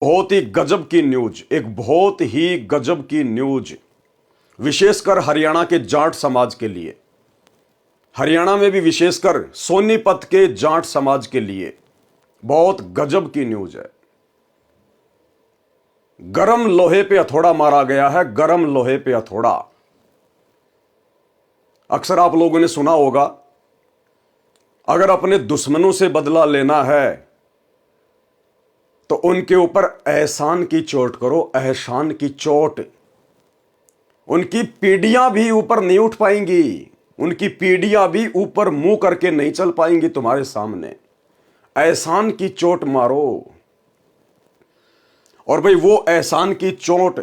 बहुत ही गजब की न्यूज, एक बहुत ही गजब की न्यूज, विशेषकर हरियाणा के जाट समाज के लिए। हरियाणा में भी विशेषकर सोनीपत के जाट समाज के लिए बहुत गजब की न्यूज है। गरम लोहे पे हथौड़ा मारा गया है, गरम लोहे पे हथौड़ा। अक्सर आप लोगों ने सुना होगा, अगर अपने दुश्मनों से बदला लेना है तो उनके ऊपर एहसान की चोट करो, एहसान की चोट। उनकी पीढ़ियां भी ऊपर नहीं उठ पाएंगी, उनकी पीढ़ियां भी ऊपर मुंह करके नहीं चल पाएंगी तुम्हारे सामने। एहसान की चोट मारो। और भाई वो एहसान की चोट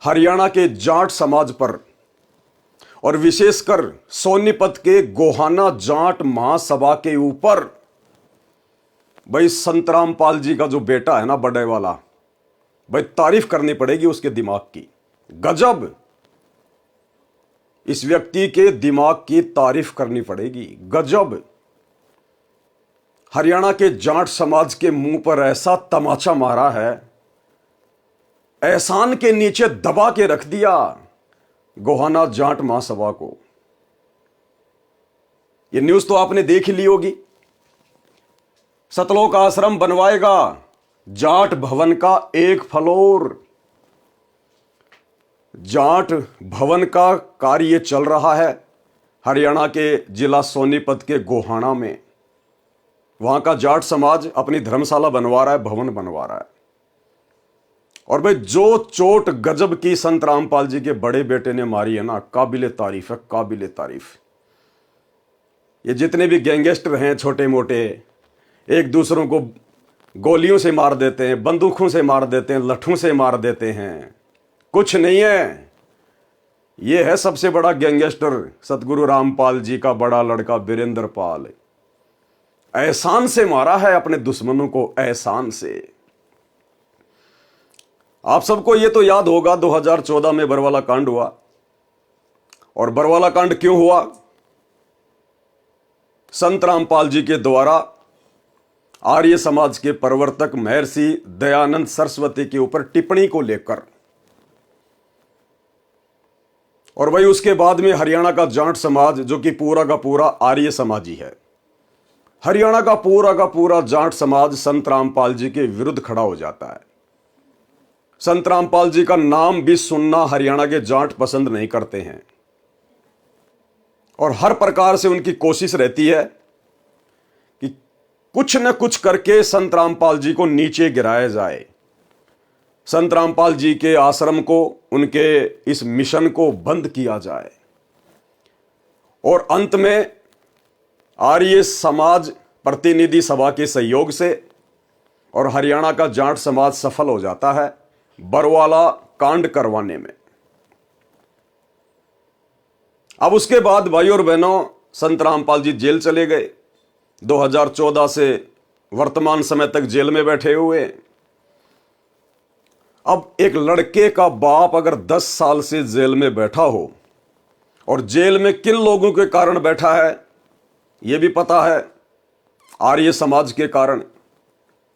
हरियाणा के जाट समाज पर और विशेषकर सोनीपत के गोहाना जाट महासभा के ऊपर, भाई संतराम पाल जी का जो बेटा है ना, बड़े वाला, भाई तारीफ करनी पड़ेगी उसके दिमाग की। गजब, इस व्यक्ति के दिमाग की तारीफ करनी पड़ेगी। गजब, हरियाणा के जाट समाज के मुंह पर ऐसा तमाचा मारा है, एहसान के नीचे दबा के रख दिया गोहाना जाट महासभा को। यह न्यूज तो आपने देख ही ली होगी। सतलोक आश्रम बनवाएगा जाट भवन का एक फ्लोर। जाट भवन का कार्य चल रहा है हरियाणा के जिला सोनीपत के गोहाना में। वहां का जाट समाज अपनी धर्मशाला बनवा रहा है, भवन बनवा रहा है। और भाई जो चोट गजब की संत रामपाल जी के बड़े बेटे ने मारी है ना, काबिले तारीफ है, काबिले तारीफ। ये जितने भी गैंगस्टर हैं छोटे मोटे, एक दूसरों को गोलियों से मार देते हैं, बंदूकों से मार देते हैं, लट्ठों से मार देते हैं, कुछ नहीं है। ये है सबसे बड़ा गैंगस्टर सतगुरु रामपाल जी का बड़ा लड़का वीरेंद्र पाल। एहसान से मारा है अपने दुश्मनों को, एहसान से। आप सबको ये तो याद होगा 2014 में बरवाला कांड हुआ। और बरवाला कांड क्यों हुआ? संत रामपाल जी के द्वारा आर्य समाज के प्रवर्तक महर्षि दयानंद सरस्वती के ऊपर टिप्पणी को लेकर। और वही उसके बाद में हरियाणा का जाट समाज, जो कि पूरा का पूरा आर्य समाजी है, हरियाणा का पूरा जाट समाज संत रामपाल जी के विरुद्ध खड़ा हो जाता है। संत रामपाल जी का नाम भी सुनना हरियाणा के जाट पसंद नहीं करते हैं। और हर प्रकार से उनकी कोशिश रहती है कि कुछ न कुछ करके संत रामपाल जी को नीचे गिराया जाए, संत रामपाल जी के आश्रम को, उनके इस मिशन को बंद किया जाए। और अंत में आर्य समाज प्रतिनिधि सभा के सहयोग से और हरियाणा का जाट समाज सफल हो जाता है बरवाला कांड करवाने में। अब उसके बाद भाई और बहनों, संत रामपाल जी जेल चले गए। 2014 से वर्तमान समय तक जेल में बैठे हुए। अब एक लड़के का बाप अगर 10 साल से जेल में बैठा हो, और जेल में किन लोगों के कारण बैठा है यह भी पता है, आर्य समाज के कारण,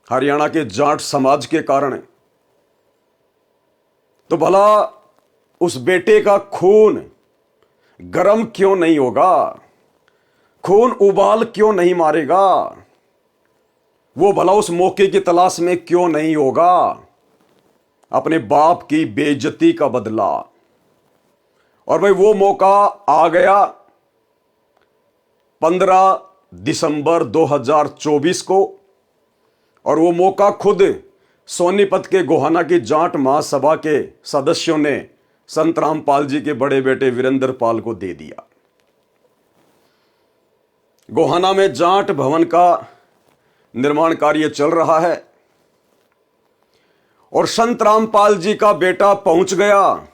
हरियाणा के जाट समाज के कारण। तो भला उस बेटे का खून गरम क्यों नहीं होगा? खून उबाल क्यों नहीं मारेगा? वो भला उस मौके की तलाश में क्यों नहीं होगा अपने बाप की बेइज्जती का बदला? और भाई वो मौका आ गया 15 दिसंबर 2024 को। और वो मौका खुद सोनीपत के गोहाना की जाट महासभा के सदस्यों ने संत रामपाल जी के बड़े बेटे वीरेंद्र पाल को दे दिया। गोहाना में जाट भवन का निर्माण कार्य चल रहा है और संत रामपाल जी का बेटा पहुंच गया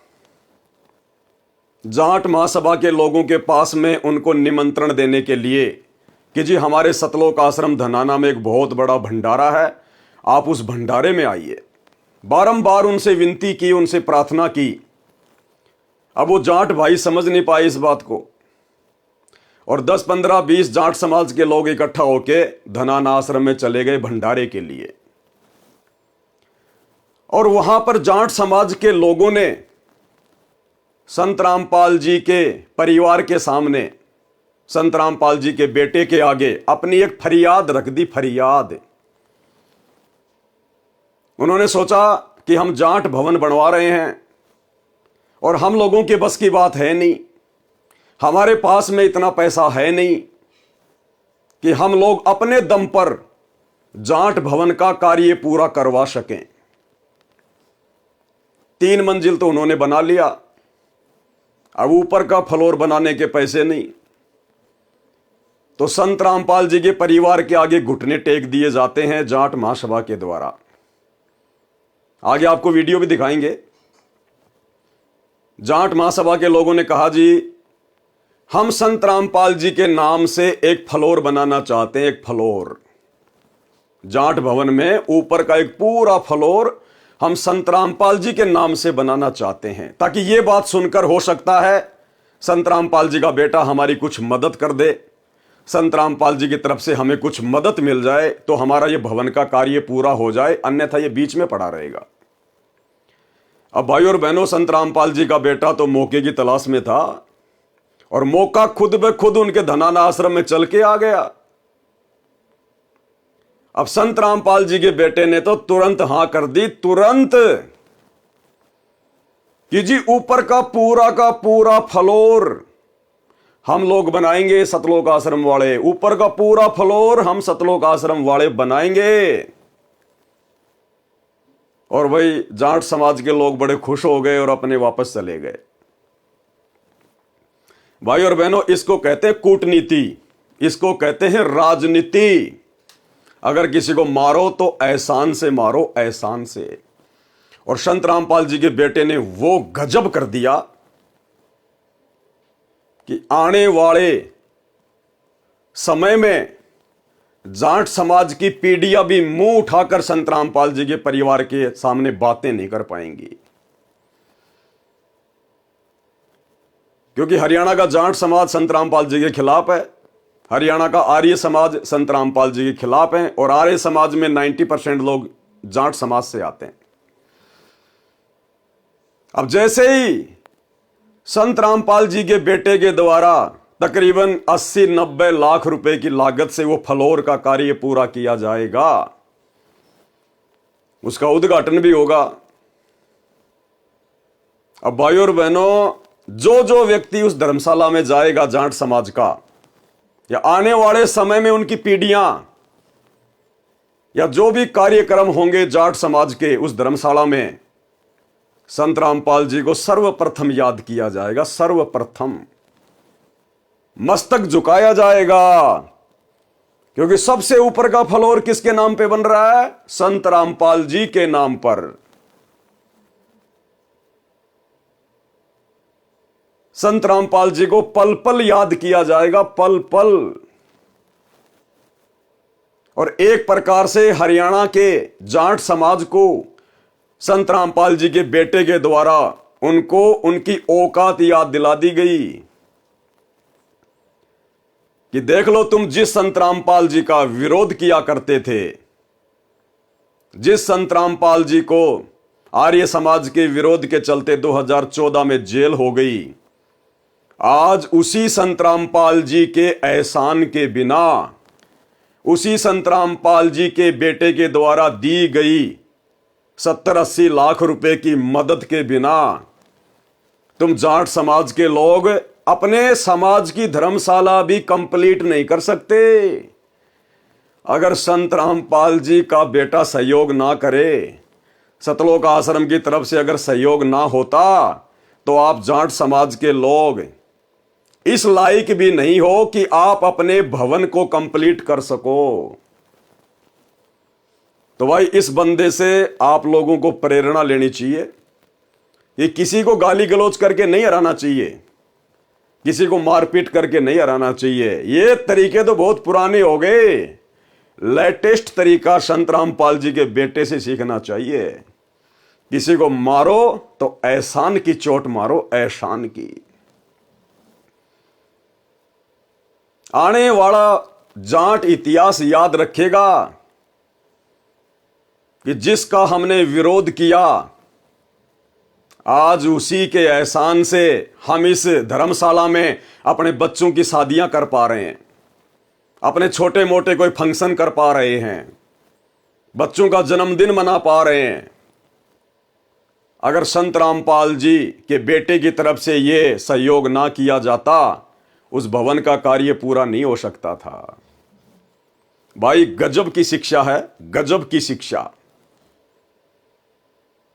जाट महासभा के लोगों के पास में, उनको निमंत्रण देने के लिए कि जी हमारे सतलोक आश्रम धनाना में एक बहुत बड़ा भंडारा है, आप उस भंडारे में आइए। बारंबार उनसे विनती की, उनसे प्रार्थना की। अब वो जाट भाई समझ नहीं पाए इस बात को, और 10, 15, 20 जाट समाज के लोग इकट्ठा होके धनाना आश्रम में चले गए भंडारे के लिए। और वहां पर जाट समाज के लोगों ने संत रामपाल जी के परिवार के सामने, संत रामपाल जी के बेटे के आगे अपनी एक फरियाद रख दी। फरियाद, उन्होंने सोचा कि हम जाट भवन बनवा रहे हैं और हम लोगों के बस की बात है नहीं, हमारे पास में इतना पैसा है नहीं कि हम लोग अपने दम पर जाट भवन का कार्य पूरा करवा सकें। 3 मंजिल तो उन्होंने बना लिया, अब ऊपर का फ्लोर बनाने के पैसे नहीं, तो संत रामपाल जी के परिवार के आगे घुटने टेक दिए जाते हैं जाट महासभा के द्वारा। आगे आपको वीडियो भी दिखाएंगे। जाट महासभा के लोगों ने कहा, जी हम संत रामपाल जी के नाम से एक फ्लोर बनाना चाहते हैं। एक फ्लोर जाट भवन में ऊपर का एक पूरा फ्लोर हम संत रामपाल जी के नाम से बनाना चाहते हैं, ताकि यह बात सुनकर हो सकता है संत रामपाल जी का बेटा हमारी कुछ मदद कर दे, संत रामपाल जी की तरफ से हमें कुछ मदद मिल जाए तो हमारा यह भवन का कार्य पूरा हो जाए, अन्यथा यह बीच में पड़ा रहेगा। अब भाई और बहनों, संत रामपाल जी का बेटा तो मौके की तलाश में था और मौका खुद ब खुद उनके धनाना आश्रम में चल के आ गया। अब संत रामपाल जी के बेटे ने तो तुरंत हां कर दी, तुरंत, कि जी ऊपर का पूरा फ्लोर हम लोग बनाएंगे, सतलोक आश्रम वाले, ऊपर का पूरा फ्लोर हम सतलोक आश्रम वाले बनाएंगे। और भाई जाट समाज के लोग बड़े खुश हो गए और अपने वापस चले गए। भाई और बहनों, इसको कहते हैं कूटनीति, इसको कहते हैं राजनीति। अगर किसी को मारो तो एहसान से मारो, एहसान से। और संत रामपाल जी के बेटे ने वो गजब कर दिया कि आने वाले समय में जाट समाज की पीढ़ियां भी मुंह उठाकर संत रामपाल जी के परिवार के सामने बातें नहीं कर पाएंगी, क्योंकि हरियाणा का जाट समाज संत रामपाल जी के खिलाफ है, हरियाणा का आर्य समाज संत रामपाल जी के खिलाफ है, और आर्य समाज में 90% लोग जाट समाज से आते हैं। अब जैसे ही संत रामपाल जी के बेटे के द्वारा तकरीबन 80-90 लाख रुपए की लागत से वो फ्लोर का कार्य पूरा किया जाएगा, उसका उद्घाटन भी होगा। अब भाई और बहनों, जो व्यक्ति उस धर्मशाला में जाएगा जाट समाज का, या आने वाले समय में उनकी पीढ़ियां, या जो भी कार्यक्रम होंगे जाट समाज के उस धर्मशाला में, संत रामपाल जी को सर्वप्रथम याद किया जाएगा। सर्वप्रथम मस्तक झुकाया जाएगा, क्योंकि सबसे ऊपर का फ्लोर किसके नाम पे बन रहा है? संत रामपाल जी के नाम पर। संत रामपाल जी को पल पल याद किया जाएगा, पल पल। और एक प्रकार से हरियाणा के जाट समाज को संत रामपाल जी के बेटे के द्वारा उनको उनकी औकात याद दिला दी गई कि देख लो, तुम जिस संत रामपाल जी का विरोध किया करते थे, जिस संत रामपाल जी को आर्य समाज के विरोध के चलते 2014 में जेल हो गई, आज उसी संत रामपाल जी के एहसान के बिना, उसी संत रामपाल जी के बेटे के द्वारा दी गई 70-80 लाख रुपए की मदद के बिना तुम जाट समाज के लोग अपने समाज की धर्मशाला भी कंप्लीट नहीं कर सकते। अगर संत रामपाल जी का बेटा सहयोग ना करे, सतलोक आश्रम की तरफ से अगर सहयोग ना होता, तो आप जाट समाज के लोग इस लायक भी नहीं हो कि आप अपने भवन को कंप्लीट कर सको। तो भाई, इस बंदे से आप लोगों को प्रेरणा लेनी चाहिए। ये किसी को गाली गलौज करके नहीं हराना चाहिए, किसी को मारपीट करके नहीं हराना चाहिए। ये तरीके तो बहुत पुराने हो गए, लेटेस्ट तरीका संत रामपाल जी के बेटे से सीखना चाहिए। किसी को मारो तो एहसान की चोट मारो, एहसान की। आने वाला जाट इतिहास याद रखेगा कि जिसका हमने विरोध किया, आज उसी के एहसान से हम इस धर्मशाला में अपने बच्चों की शादियां कर पा रहे हैं, अपने छोटे मोटे कोई फंक्शन कर पा रहे हैं, बच्चों का जन्मदिन मना पा रहे हैं। अगर संत रामपाल जी के बेटे की तरफ से यह सहयोग ना किया जाता, उस भवन का कार्य पूरा नहीं हो सकता था। भाई गजब की शिक्षा है, गजब की शिक्षा।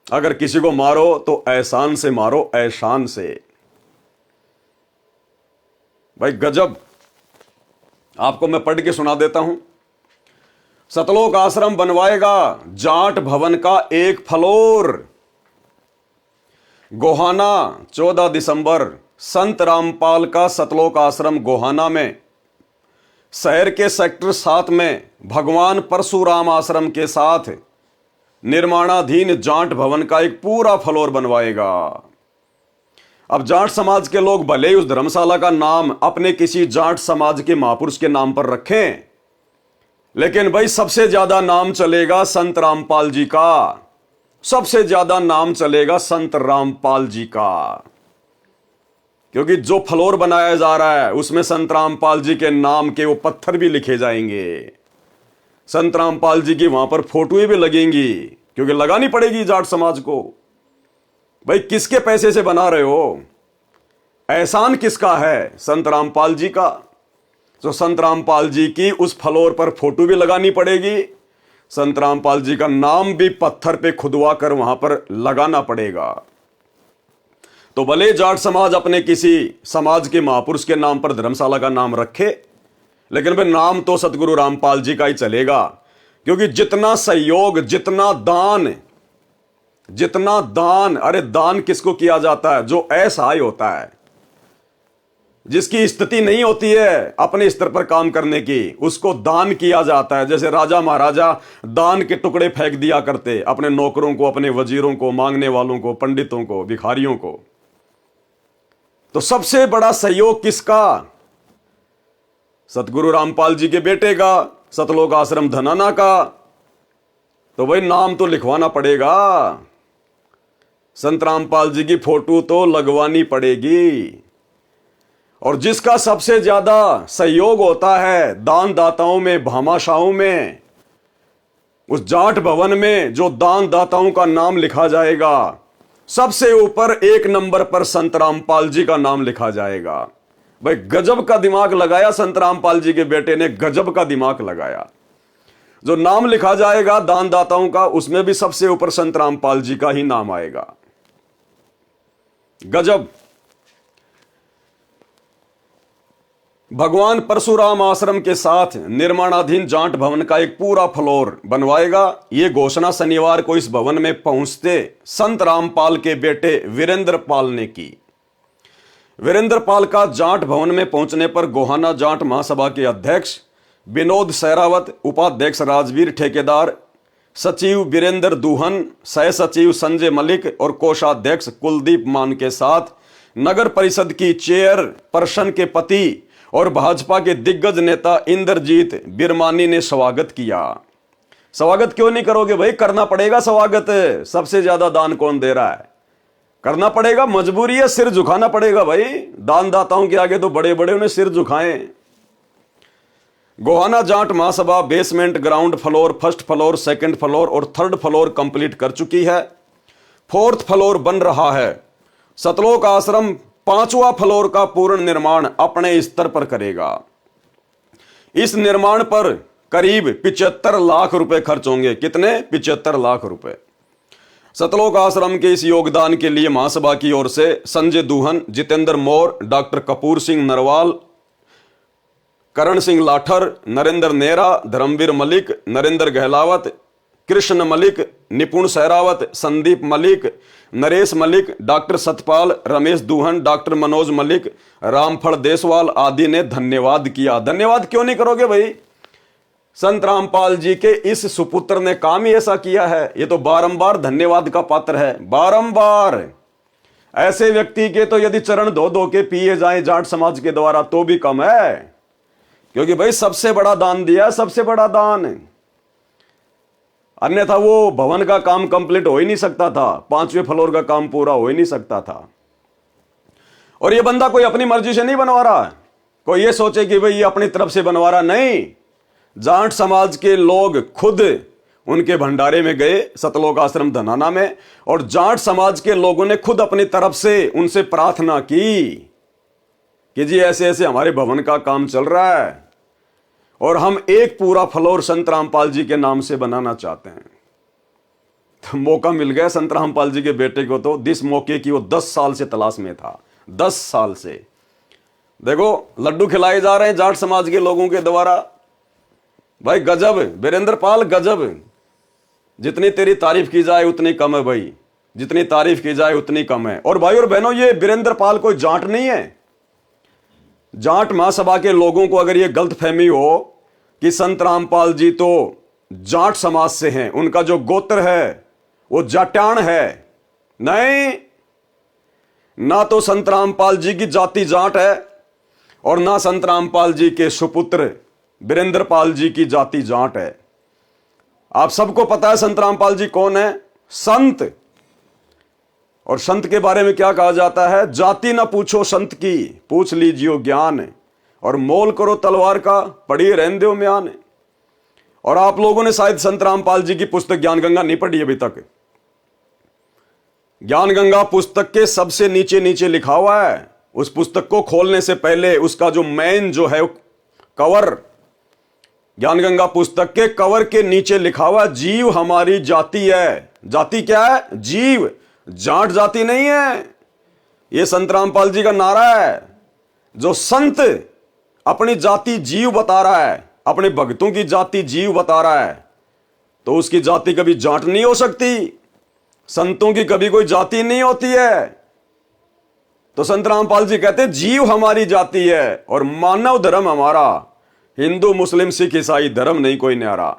अगर किसी को मारो तो एहसान से मारो, एहसान से। भाई गजब। आपको मैं पढ़ के सुना देता हूं। सतलोक आश्रम बनवाएगा जाट भवन का एक फ्लोर। गोहाना 14 दिसंबर संत रामपाल का सतलोक आश्रम गोहाना में शहर के सेक्टर 7 में भगवान परशुराम आश्रम के साथ निर्माणाधीन जाट भवन का एक पूरा फ्लोर बनवाएगा। अब जाट समाज के लोग भले ही उस धर्मशाला का नाम अपने किसी जाट समाज के महापुरुष के नाम पर रखें, लेकिन भाई सबसे ज्यादा नाम चलेगा संत रामपाल जी का, सबसे ज्यादा नाम चलेगा संत रामपाल जी का। क्योंकि जो फ्लोर बनाया जा रहा है उसमें संत रामपाल जी के नाम के वो पत्थर भी लिखे जाएंगे, संत रामपाल जी की वहां पर फोटोएं भी लगेंगी, क्योंकि लगानी पड़ेगी जाट समाज को। भाई किसके पैसे से बना रहे हो? एहसान किसका है? संत रामपाल जी का। तो संत रामपाल जी की उस फ्लोर पर फोटो भी लगानी पड़ेगी, संत रामपाल जी का नाम भी पत्थर पे खुदवा कर वहां पर लगाना पड़ेगा। तो भले जाट समाज अपने किसी समाज के महापुरुष के नाम पर धर्मशाला का नाम रखे, लेकिन भाई नाम तो सतगुरु रामपाल जी का ही चलेगा। क्योंकि जितना सहयोग, जितना दान, अरे दान किसको किया जाता है? जो असहाय होता है, जिसकी स्थिति नहीं होती है अपने स्तर पर काम करने की, उसको दान किया जाता है। जैसे राजा महाराजा दान के टुकड़े फेंक दिया करते अपने नौकरों को, अपने वजीरों को, मांगने वालों को, पंडितों को, भिखारियों को। तो सबसे बड़ा सहयोग किसका? सतगुरु रामपाल जी के बेटे का, सतलोक आश्रम धनाना का। तो भाई नाम तो लिखवाना पड़ेगा, संत रामपाल जी की फोटो तो लगवानी पड़ेगी। और जिसका सबसे ज्यादा सहयोग होता है दान दाताओं में, भामाशाहों में, उस जाट भवन में जो दान दाताओं का नाम लिखा जाएगा, सबसे ऊपर 1 नंबर पर संत रामपाल जी का नाम लिखा जाएगा। भाई गजब का दिमाग लगाया संत रामपाल जी के बेटे ने, गजब का दिमाग लगाया। जो नाम लिखा जाएगा दान दाताओं का, उसमें भी सबसे ऊपर संत रामपाल जी का ही नाम आएगा। गजब। भगवान परशुराम आश्रम के साथ निर्माणाधीन जाट भवन का एक पूरा फ्लोर बनवाएगा। यह घोषणा शनिवार को इस भवन में पहुंचते संत रामपाल के बेटे वीरेंद्र पाल ने की। वीरेंद्र पाल का जाट भवन में पहुंचने पर गोहाना जाट महासभा के अध्यक्ष विनोद सहरावत, उपाध्यक्ष राजवीर ठेकेदार, सचिव वीरेंद्र दूहन, सह सचिव संजय मलिक और कोषाध्यक्ष कुलदीप मान के साथ नगर परिषद की चेयर पर्सन के पति और भाजपा के दिग्गज नेता इंद्रजीत बिरमानी ने स्वागत किया। स्वागत क्यों नहीं करोगे भाई? करना पड़ेगा स्वागत। सबसे ज्यादा दान कौन दे रहा है? करना पड़ेगा, मजबूरी है, सिर झुकाना पड़ेगा भाई। दान दाताओं के आगे तो बड़े बड़े उन्हें सिर झुकाएं। Gohana Jat Mahasabha basement, ground floor, first floor, second floor और थर्ड फ्लोर कंप्लीट कर चुकी है। 4th फ्लोर बन रहा है। सतलोक आश्रम 5वां फ्लोर का पूर्ण निर्माण अपने स्तर पर करेगा। इस निर्माण पर करीब 75 लाख रुपए खर्च होंगे। कितने? 75 लाख रुपए। सतलोक आश्रम के इस योगदान के लिए महासभा की ओर से संजय दूहन, जितेंद्र मौर्य, डॉक्टर कपूर सिंह नरवाल, करण सिंह लाठर, नरेंद्र नेहरा, धर्मवीर मलिक, नरेंद्र गहलावत, कृष्ण मलिक, निपुण सहरावत, संदीप मलिक, नरेश मलिक, डॉक्टर सतपाल, रमेश दूहन, डॉक्टर मनोज मलिक, रामफल देसवाल आदि ने धन्यवाद किया। धन्यवाद क्यों नहीं करोगे भाई? संत रामपाल जी के इस सुपुत्र ने काम ही ऐसा किया है। ये तो बारंबार धन्यवाद का पात्र है, बारंबार। ऐसे व्यक्ति के तो यदि चरण धो धो के पिए जाएं जाट समाज के द्वारा तो भी कम है, क्योंकि भाई सबसे बड़ा दान दिया, सबसे बड़ा दान। अन्यथा वो भवन का काम कंप्लीट हो ही नहीं सकता था, 5वें फ्लोर का काम पूरा हो ही नहीं सकता था। और ये बंदा कोई अपनी मर्जी से नहीं बनवा रहा है, कोई ये सोचे कि भाई ये अपनी तरफ से बनवा रहा, नहीं। जाट समाज के लोग खुद उनके भंडारे में गए सतलोक आश्रम धनाना में, और जाट समाज के लोगों ने खुद अपनी तरफ से उनसे प्रार्थना की कि जी ऐसे ऐसे हमारे भवन का काम चल रहा है और हम एक पूरा फ्लोर संत रामपाल जी के नाम से बनाना चाहते हैं। तो मौका मिल गया संत रामपाल जी के बेटे को, तो जिस मौके की वो 10 साल से तलाश में था, 10 साल से। देखो लड्डू खिलाए जा रहे हैं जाट समाज के लोगों के द्वारा। भाई गजब वीरेंद्र पाल, गजब। जितनी तेरी तारीफ की जाए उतनी कम है भाई, जितनी तारीफ की जाए उतनी कम है। और भाई और बहनों, ये वीरेंद्र पाल कोई जाट नहीं है। जाट महासभा के लोगों को अगर ये गलतफहमी हो कि संत रामपाल जी तो जाट समाज से हैं, उनका जो गोत्र है वो जाट्यान है, नहीं। ना तो संत रामपाल जी की जाति जाट है और ना संत रामपाल जी के सुपुत्र वीरेंद्र पाल जी की जाति जाट है। आप सबको पता है संत रामपाल जी कौन है, संत। और संत के बारे में क्या कहा जाता है, जाति ना पूछो संत की, पूछ लीजियो ज्ञान, और मोल करो तलवार का, पढ़िए रहने दो म्यान। और आप लोगों ने शायद संत रामपाल जी की पुस्तक ज्ञान गंगा नहीं पढ़ी अभी तक। ज्ञान गंगा पुस्तक के सबसे नीचे नीचे लिखा हुआ है, उस पुस्तक को खोलने से पहले उसका जो मेन जो है कवर, ज्ञान गंगा पुस्तक के कवर के नीचे लिखा हुआ जीव हमारी जाति है। जाति क्या है, जीव, जाट जाति नहीं है। यह संत रामपाल जी का नारा है। जो संत अपनी जाति जीव बता रहा है, अपने भक्तों की जाति जीव बता रहा है, तो उसकी जाति कभी जाट नहीं हो सकती। संतों की कभी कोई जाति नहीं होती है। तो संत रामपाल जी कहते जीव हमारी जाति है और मानव धर्म हमारा, हिंदू मुस्लिम सिख ईसाई धर्म नहीं कोई न्यारा।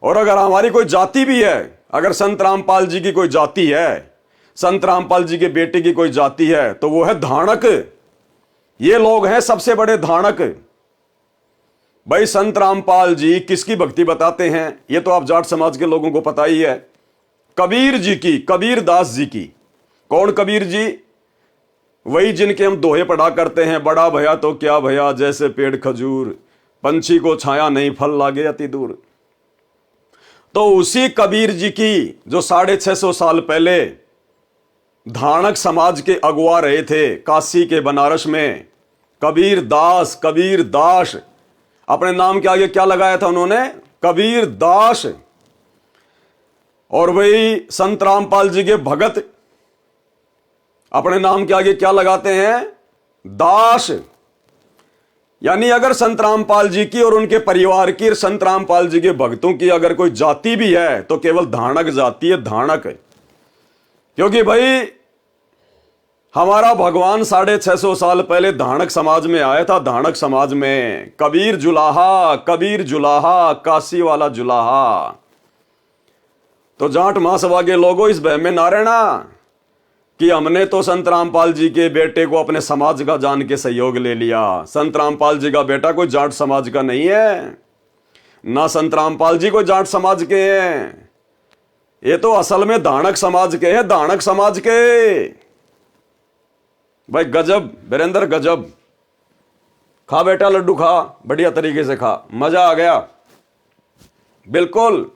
और अगर हमारी कोई जाति भी है, अगर संत रामपाल जी की कोई जाति है, संत रामपाल जी के बेटे की कोई जाति है, तो वो है धाणक। ये लोग हैं सबसे बड़े धाणक। भाई संत रामपाल जी किसकी भक्ति बताते हैं, ये तो आप जाट समाज के लोगों को पता ही है। कबीर जी की, कबीर दास जी की। कौन कबीर जी, वही जिनके हम दोहे पढ़ा करते हैं, बड़ा भया तो क्या भया जैसे पेड़ खजूर, पंछी को छाया नहीं फल लागे अति दूर। तो उसी कबीर जी की जो 650 साल पहले धाणक समाज के अगुआ रहे थे काशी के बनारस में, कबीर दास, कबीर दास, अपने नाम के आगे क्या लगाया था उन्होंने, कबीर दास। और वही संत रामपाल जी के भगत अपने नाम के आगे क्या लगाते हैं, दास। यानी अगर संत रामपाल जी की और उनके परिवार की, संत रामपाल जी के भक्तों की अगर कोई जाति भी है तो केवल धाणक जाति है, धाणक। क्योंकि भाई हमारा भगवान 650 साल पहले धाणक समाज में आया था। धाणक समाज में कबीर जुलाहा, कबीर जुलाहा, काशी वाला जुलाहा। तो जाट महासभा के लोगों इस बहम में ना रहना कि हमने तो संत रामपाल जी के बेटे को अपने समाज का जान के सहयोग ले लिया। संत रामपाल जी का बेटा कोई जाट समाज का नहीं है, ना संत रामपाल जी कोई जाट समाज के हैं। ये तो असल में धाणक समाज के हैं, धाणक समाज के। भाई गजब वीरेंद्र, गजब। खा बेटा लड्डू खा, बढ़िया तरीके से खा, मजा आ गया। बिल्कुल,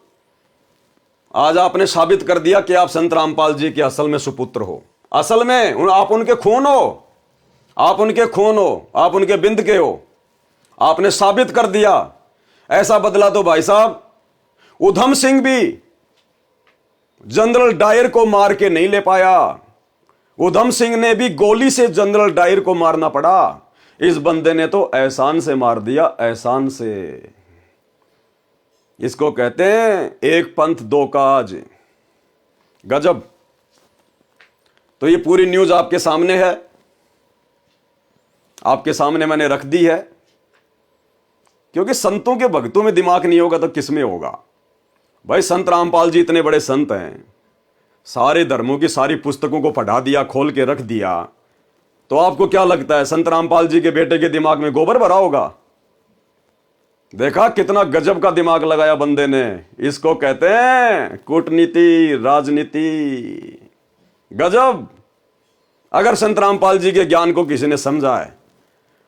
आज आपने साबित कर दिया कि आप संत रामपाल जी के असल में सुपुत्र हो। असल में आप उनके खून हो, आप उनके खून हो, आप उनके बिंद के हो। आपने साबित कर दिया। ऐसा बदला तो भाई साहब उधम सिंह भी जनरल डायर को मार के नहीं ले पाया। उधम सिंह ने भी गोली से जनरल डायर को मारना पड़ा। इस बंदे ने तो एहसान से मार दिया, एहसान से। इसको कहते हैं एक पंथ दो काज। गजब। तो ये पूरी न्यूज आपके सामने है, आपके सामने मैंने रख दी है। क्योंकि संतों के भक्तों में दिमाग नहीं होगा तो किसमें होगा। भाई संत रामपाल जी इतने बड़े संत हैं, सारे धर्मों की सारी पुस्तकों को पढ़ा दिया, खोल के रख दिया। तो आपको क्या लगता है संत रामपाल जी के बेटे के दिमाग में गोबर भरा होगा? देखा कितना गजब का दिमाग लगाया बंदे ने। इसको कहते हैं कूटनीति, राजनीति। गजब। अगर संत रामपाल जी के ज्ञान को किसी ने समझा है,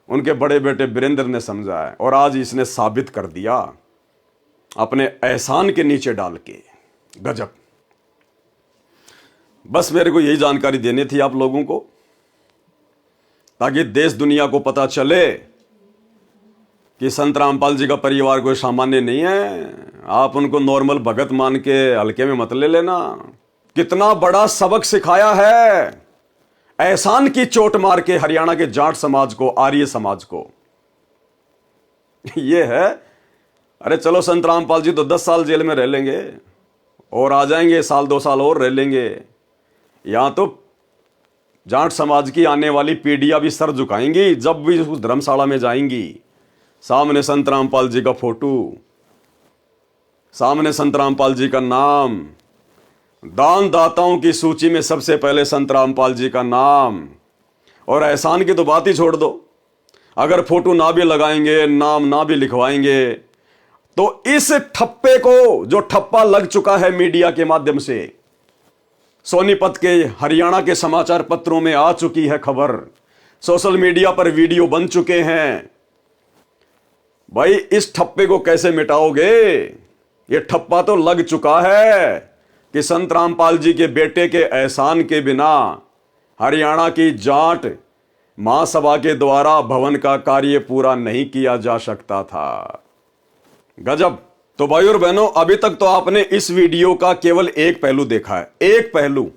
उनके बड़े बेटे वीरेंद्र ने समझा है, और आज इसने साबित कर दिया अपने एहसान के नीचे डाल के। गजब। बस मेरे को यही जानकारी देनी थी आप लोगों को, ताकि देश दुनिया को पता चले कि संत रामपाल जी का परिवार कोई सामान्य नहीं है। आप उनको नॉर्मल भगत मान के हल्के में मत ले लेना। कितना बड़ा सबक सिखाया है एहसान की चोट मार के हरियाणा के जाट समाज को, आर्य समाज को। यह है। अरे चलो, संत रामपाल जी तो 10 साल जेल में रह लेंगे और आ जाएंगे, साल 2 साल और रह लेंगे। यहां तो जाट समाज की आने वाली पीढ़ियां भी सर झुकाएंगी जब भी उस धर्मशाला में जाएंगी। सामने संत रामपाल जी का फोटो, सामने संत रामपाल जी का नाम, दान दाताओं की सूची में सबसे पहले संत रामपाल जी का नाम। और एहसान की तो बात ही छोड़ दो, अगर फोटो ना भी लगाएंगे, नाम ना भी लिखवाएंगे, तो इस ठप्पे को, जो ठप्पा लग चुका है मीडिया के माध्यम से, सोनीपत के, हरियाणा के समाचार पत्रों में आ चुकी है खबर, सोशल मीडिया पर वीडियो बन चुके हैं। भाई इस ठप्पे को कैसे मिटाओगे? ये ठप्पा तो लग चुका है कि संत रामपाल जी के बेटे के एहसान के बिना हरियाणा की जाट महासभा के द्वारा भवन का कार्य पूरा नहीं किया जा सकता था। गजब। तो भाई और बहनों, अभी तक तो आपने इस वीडियो का केवल एक पहलू देखा है, एक पहलू,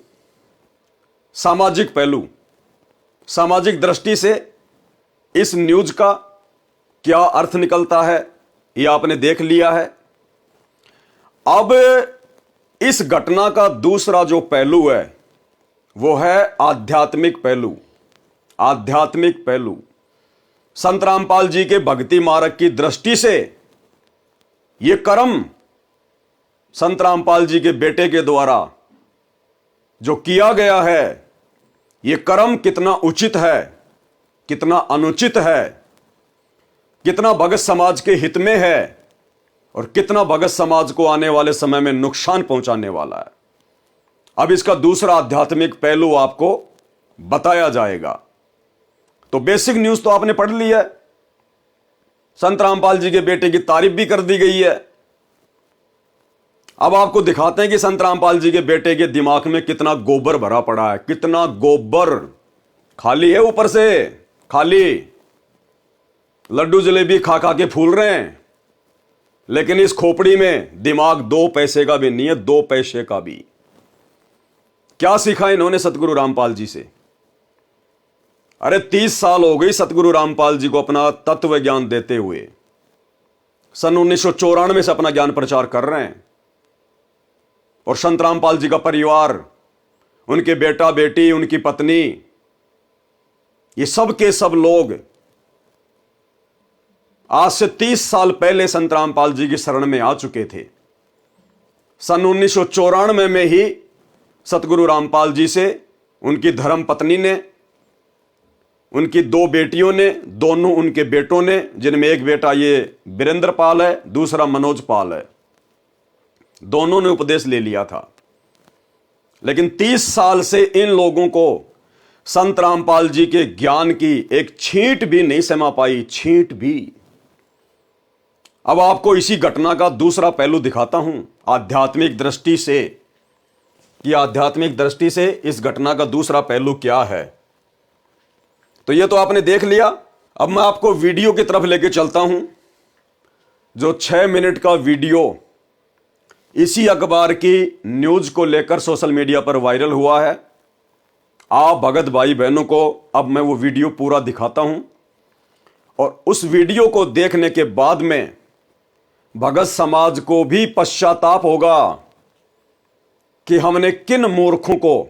सामाजिक पहलू। सामाजिक दृष्टि से इस न्यूज का क्या अर्थ निकलता है, यह आपने देख लिया है। अब इस घटना का दूसरा जो पहलू है वो है आध्यात्मिक पहलू। आध्यात्मिक पहलू संत रामपाल जी के भक्ति मार्ग की दृष्टि से यह कर्म संत रामपाल जी के बेटे के द्वारा जो किया गया है, यह कर्म कितना उचित है, कितना अनुचित है, कितना भगत समाज के हित में है और कितना भगत समाज को आने वाले समय में नुकसान पहुंचाने वाला है। अब इसका दूसरा आध्यात्मिक पहलू आपको बताया जाएगा। तो बेसिक न्यूज तो आपने पढ़ ली है, संत रामपाल जी के बेटे की तारीफ भी कर दी गई है। अब आपको दिखाते हैं कि संत रामपाल जी के बेटे के दिमाग में कितना गोबर भरा पड़ा है, कितना गोबर खाली है, ऊपर से खाली। लड्डू जलेबी खा खा के फूल रहे हैं, लेकिन इस खोपड़ी में दिमाग 2 पैसे का भी नहीं है, 2 पैसे का भी। क्या सीखा इन्होंने सतगुरु रामपाल जी से? अरे 30 साल हो गई सतगुरु रामपाल जी को अपना तत्व ज्ञान देते हुए। सन 1994 से अपना ज्ञान प्रचार कर रहे हैं। और संत रामपाल जी का परिवार, उनके बेटा बेटी, उनकी पत्नी, ये सब के सब लोग आज से 30 साल पहले संत रामपाल जी की शरण में आ चुके थे। सन 1994 में ही सतगुरु रामपाल जी से उनकी धर्म पत्नी ने, उनकी 2 बेटियों ने, दोनों उनके बेटों ने, जिनमें एक बेटा ये वीरेंद्र पाल है, दूसरा मनोज पाल है, दोनों ने उपदेश ले लिया था। लेकिन 30 साल से इन लोगों को संत रामपाल जी के ज्ञान की एक छींट भी नहीं समा पाई, छींट भी। अब आपको इसी घटना का दूसरा पहलू दिखाता हूं आध्यात्मिक दृष्टि से, कि आध्यात्मिक दृष्टि से इस घटना का दूसरा पहलू क्या है। तो यह तो आपने देख लिया। अब मैं आपको वीडियो की तरफ लेके चलता हूं, जो 6 मिनट का वीडियो इसी अखबार की न्यूज को लेकर सोशल मीडिया पर वायरल हुआ है। आप भगत भाई बहनों को अब मैं वो वीडियो पूरा दिखाता हूं, और उस वीडियो को देखने के बाद में भगत समाज को भी पश्चाताप होगा कि हमने किन मूर्खों को,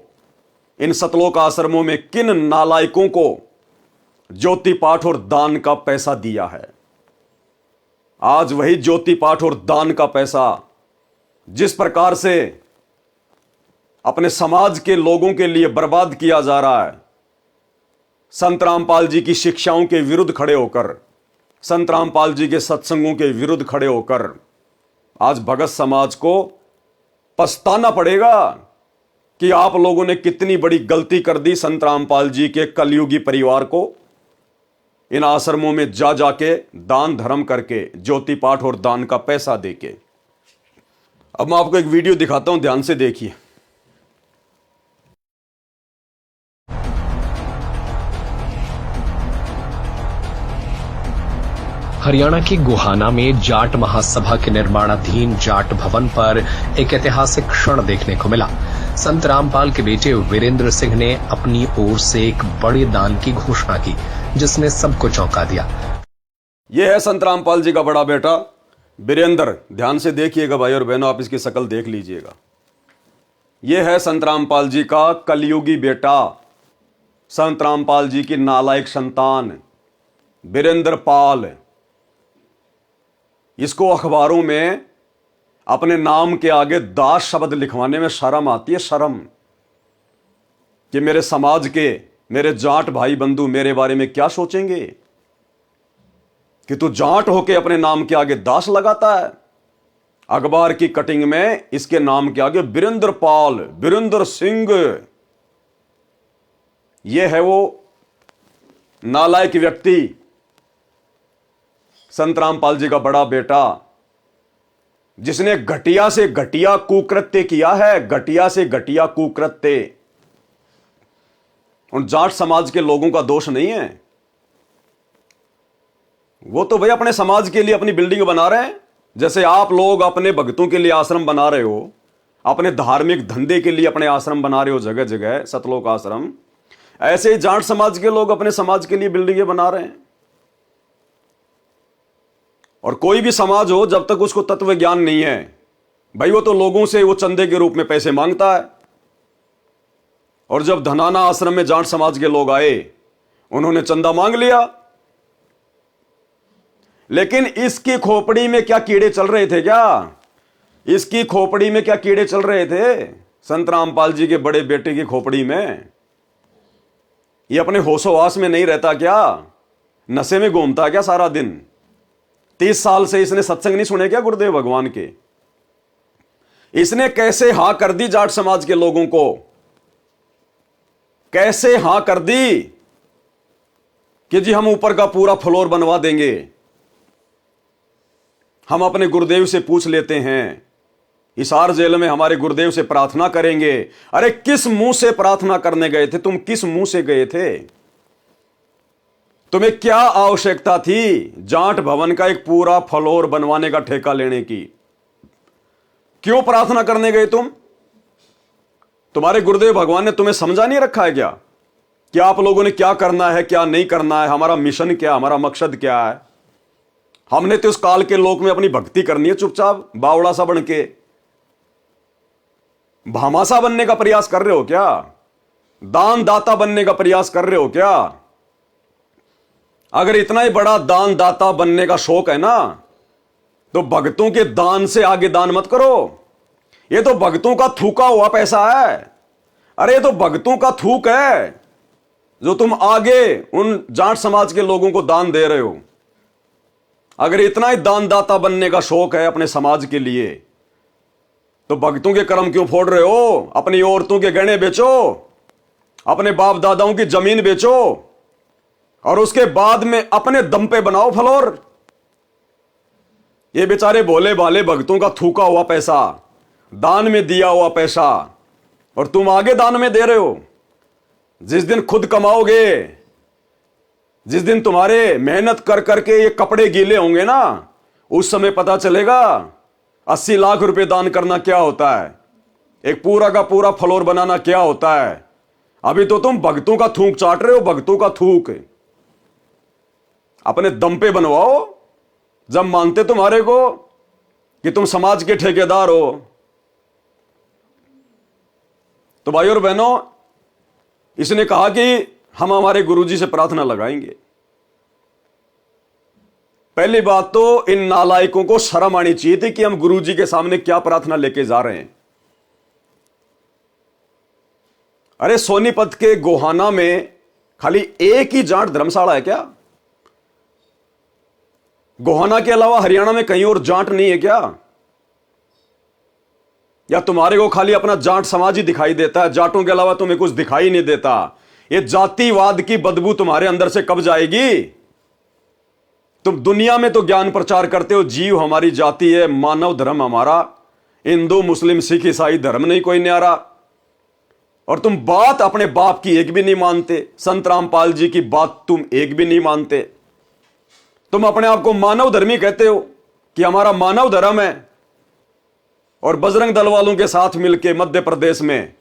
इन सतलोक आश्रमों में किन नालायकों को ज्योति पाठ और दान का पैसा दिया है। आज वही ज्योति पाठ और दान का पैसा जिस प्रकार से अपने समाज के लोगों के लिए बर्बाद किया जा रहा है, संत रामपाल जी की शिक्षाओं के विरुद्ध खड़े होकर, संत रामपाल जी के सत्संगों के विरुद्ध खड़े होकर आज भगत समाज को पछताना पड़ेगा कि आप लोगों ने कितनी बड़ी गलती कर दी संत रामपाल जी के कलयुगी परिवार को इन आश्रमों में जा जाके दान धर्म करके ज्योति पाठ और दान का पैसा देके। अब मैं आपको एक वीडियो दिखाता हूं, ध्यान से देखिए। हरियाणा के गोहाना में जाट महासभा के निर्माणाधीन जाट भवन पर एक ऐतिहासिक क्षण देखने को मिला। संत रामपाल के बेटे वीरेंद्र सिंह ने अपनी ओर से एक बड़े दान की घोषणा की, जिसने सबको चौंका दिया। यह है संत रामपाल जी का बड़ा बेटा वीरेंद्र। ध्यान से देखिएगा भाई और बहनों, आप इसकी शक्ल देख लीजिएगा। यह है संत रामपाल जी का कलयुगी बेटा, संत रामपाल जी की नालायक संतान वीरेंद्र पाल। इसको अखबारों में अपने नाम के आगे दास शब्द लिखवाने में शर्म आती है, शर्म, कि मेरे समाज के, मेरे जाट भाई बंधु मेरे बारे में क्या सोचेंगे कि तू जाट होके अपने नाम के आगे दास लगाता है। अखबार की कटिंग में इसके नाम के आगे वीरेंद्र पाल, वीरेंद्र सिंह। यह है वो नालायक व्यक्ति, संत रामपाल जी का बड़ा बेटा, जिसने घटिया से घटिया कुकृत्य किया है, घटिया से घटिया कुकृत्य। उन जाट समाज के लोगों का दोष नहीं है, वो तो भाई अपने समाज के लिए अपनी बिल्डिंग बना रहे हैं। जैसे आप लोग अपने भक्तों के लिए आश्रम बना रहे हो, अपने धार्मिक धंधे के लिए अपने आश्रम बना रहे हो जगह जगह, सतलोक आश्रम, ऐसे ही जाट समाज के लोग अपने समाज के लिए बिल्डिंगें बना रहे हैं। और कोई भी समाज हो, जब तक उसको तत्व ज्ञान नहीं है भाई, वो तो लोगों से वो चंदे के रूप में पैसे मांगता है। और जब धनाना आश्रम में जाट समाज के लोग आए, उन्होंने चंदा मांग लिया। लेकिन इसकी खोपड़ी में क्या कीड़े चल रहे थे? क्या इसकी खोपड़ी में क्या कीड़े चल रहे थे? संत रामपाल जी के बड़े बेटे की खोपड़ी में। ये अपने होशोवास में नहीं रहता क्या? नशे में घूमता क्या सारा दिन? 30 साल से इसने सत्संग नहीं सुने क्या गुरुदेव भगवान के? इसने कैसे हां कर दी जाट समाज के लोगों को? कैसे हां कर दी कि जी हम ऊपर का पूरा फ्लोर बनवा देंगे, हम अपने गुरुदेव से पूछ लेते हैं, हिसार जेल में हमारे गुरुदेव से प्रार्थना करेंगे। अरे किस मुंह से प्रार्थना करने गए थे तुम? किस मुंह से गए थे? तुम्हें क्या आवश्यकता थी जाट भवन का एक पूरा फ्लोर बनवाने का ठेका लेने की? क्यों प्रार्थना करने गए तुम? तुम्हारे गुरुदेव भगवान ने तुम्हें समझा नहीं रखा है क्या कि आप लोगों ने क्या करना है, क्या नहीं करना है, हमारा मिशन क्या, हमारा मकसद क्या है? हमने तो इस काल के लोक में अपनी भक्ति करनी है, चुपचाप बावड़ा सा बन के भामासा बनने का प्रयास कर रहे हो क्या? दान दाता बनने का प्रयास कर रहे हो क्या? अगर इतना ही बड़ा दान दाता बनने का शौक है ना, तो भक्तों के दान से आगे दान मत करो। ये तो भक्तों का थूका हुआ पैसा है। अरे ये तो भक्तों का थूक है जो तुम आगे उन जाट समाज के लोगों को दान दे रहे हो। अगर इतना ही दान दाता बनने का शौक है अपने समाज के लिए, तो भक्तों के कर्म क्यों फोड़ रहे हो? अपनी औरतों के गहने बेचो, अपने बाप दादाओं की जमीन बेचो, और उसके बाद में अपने दम पे बनाओ फ्लोर। ये बेचारे भोले भाले भक्तों का थूका हुआ पैसा, दान में दिया हुआ पैसा, और तुम आगे दान में दे रहे हो। जिस दिन खुद कमाओगे, जिस दिन तुम्हारे मेहनत कर करके ये कपड़े गीले होंगे ना, उस समय पता चलेगा 80 लाख रुपए दान करना क्या होता है, एक पूरा का पूरा फ्लोर बनाना क्या होता है। अभी तो तुम भक्तों का थूक चाट रहे हो, भक्तों का थूक। अपने दम पे बनवाओ। जब मानते तुम्हारे को कि तुम समाज के ठेकेदार हो, तो भाई और बहनों, इसने कहा कि हम हमारे गुरुजी से प्रार्थना लगाएंगे। पहली बात तो इन नालायकों को शर्म आनी चाहिए थी कि हम गुरुजी के सामने क्या प्रार्थना लेके जा रहे हैं। अरे सोनीपत के गोहाना में खाली एक ही जाट धर्मशाला है क्या? गोहाना के अलावा हरियाणा में कहीं और जाट नहीं है क्या? या तुम्हारे को खाली अपना जाट समाज ही दिखाई देता है, जाटों के अलावा तुम्हें कुछ दिखाई नहीं देता? ये जातिवाद की बदबू तुम्हारे अंदर से कब जाएगी? तुम दुनिया में तो ज्ञान प्रचार करते हो, जीव हमारी जाति है, मानव धर्म हमारा, हिंदू मुस्लिम सिख ईसाई धर्म नहीं कोई न्यारा, और तुम बात अपने बाप की एक भी नहीं मानते। संत रामपाल जी की बात तुम एक भी नहीं मानते। तुम अपने आप को मानव धर्मी कहते हो कि हमारा मानव धर्म है, और बजरंग दल वालों के साथ मिलकर मध्य प्रदेश में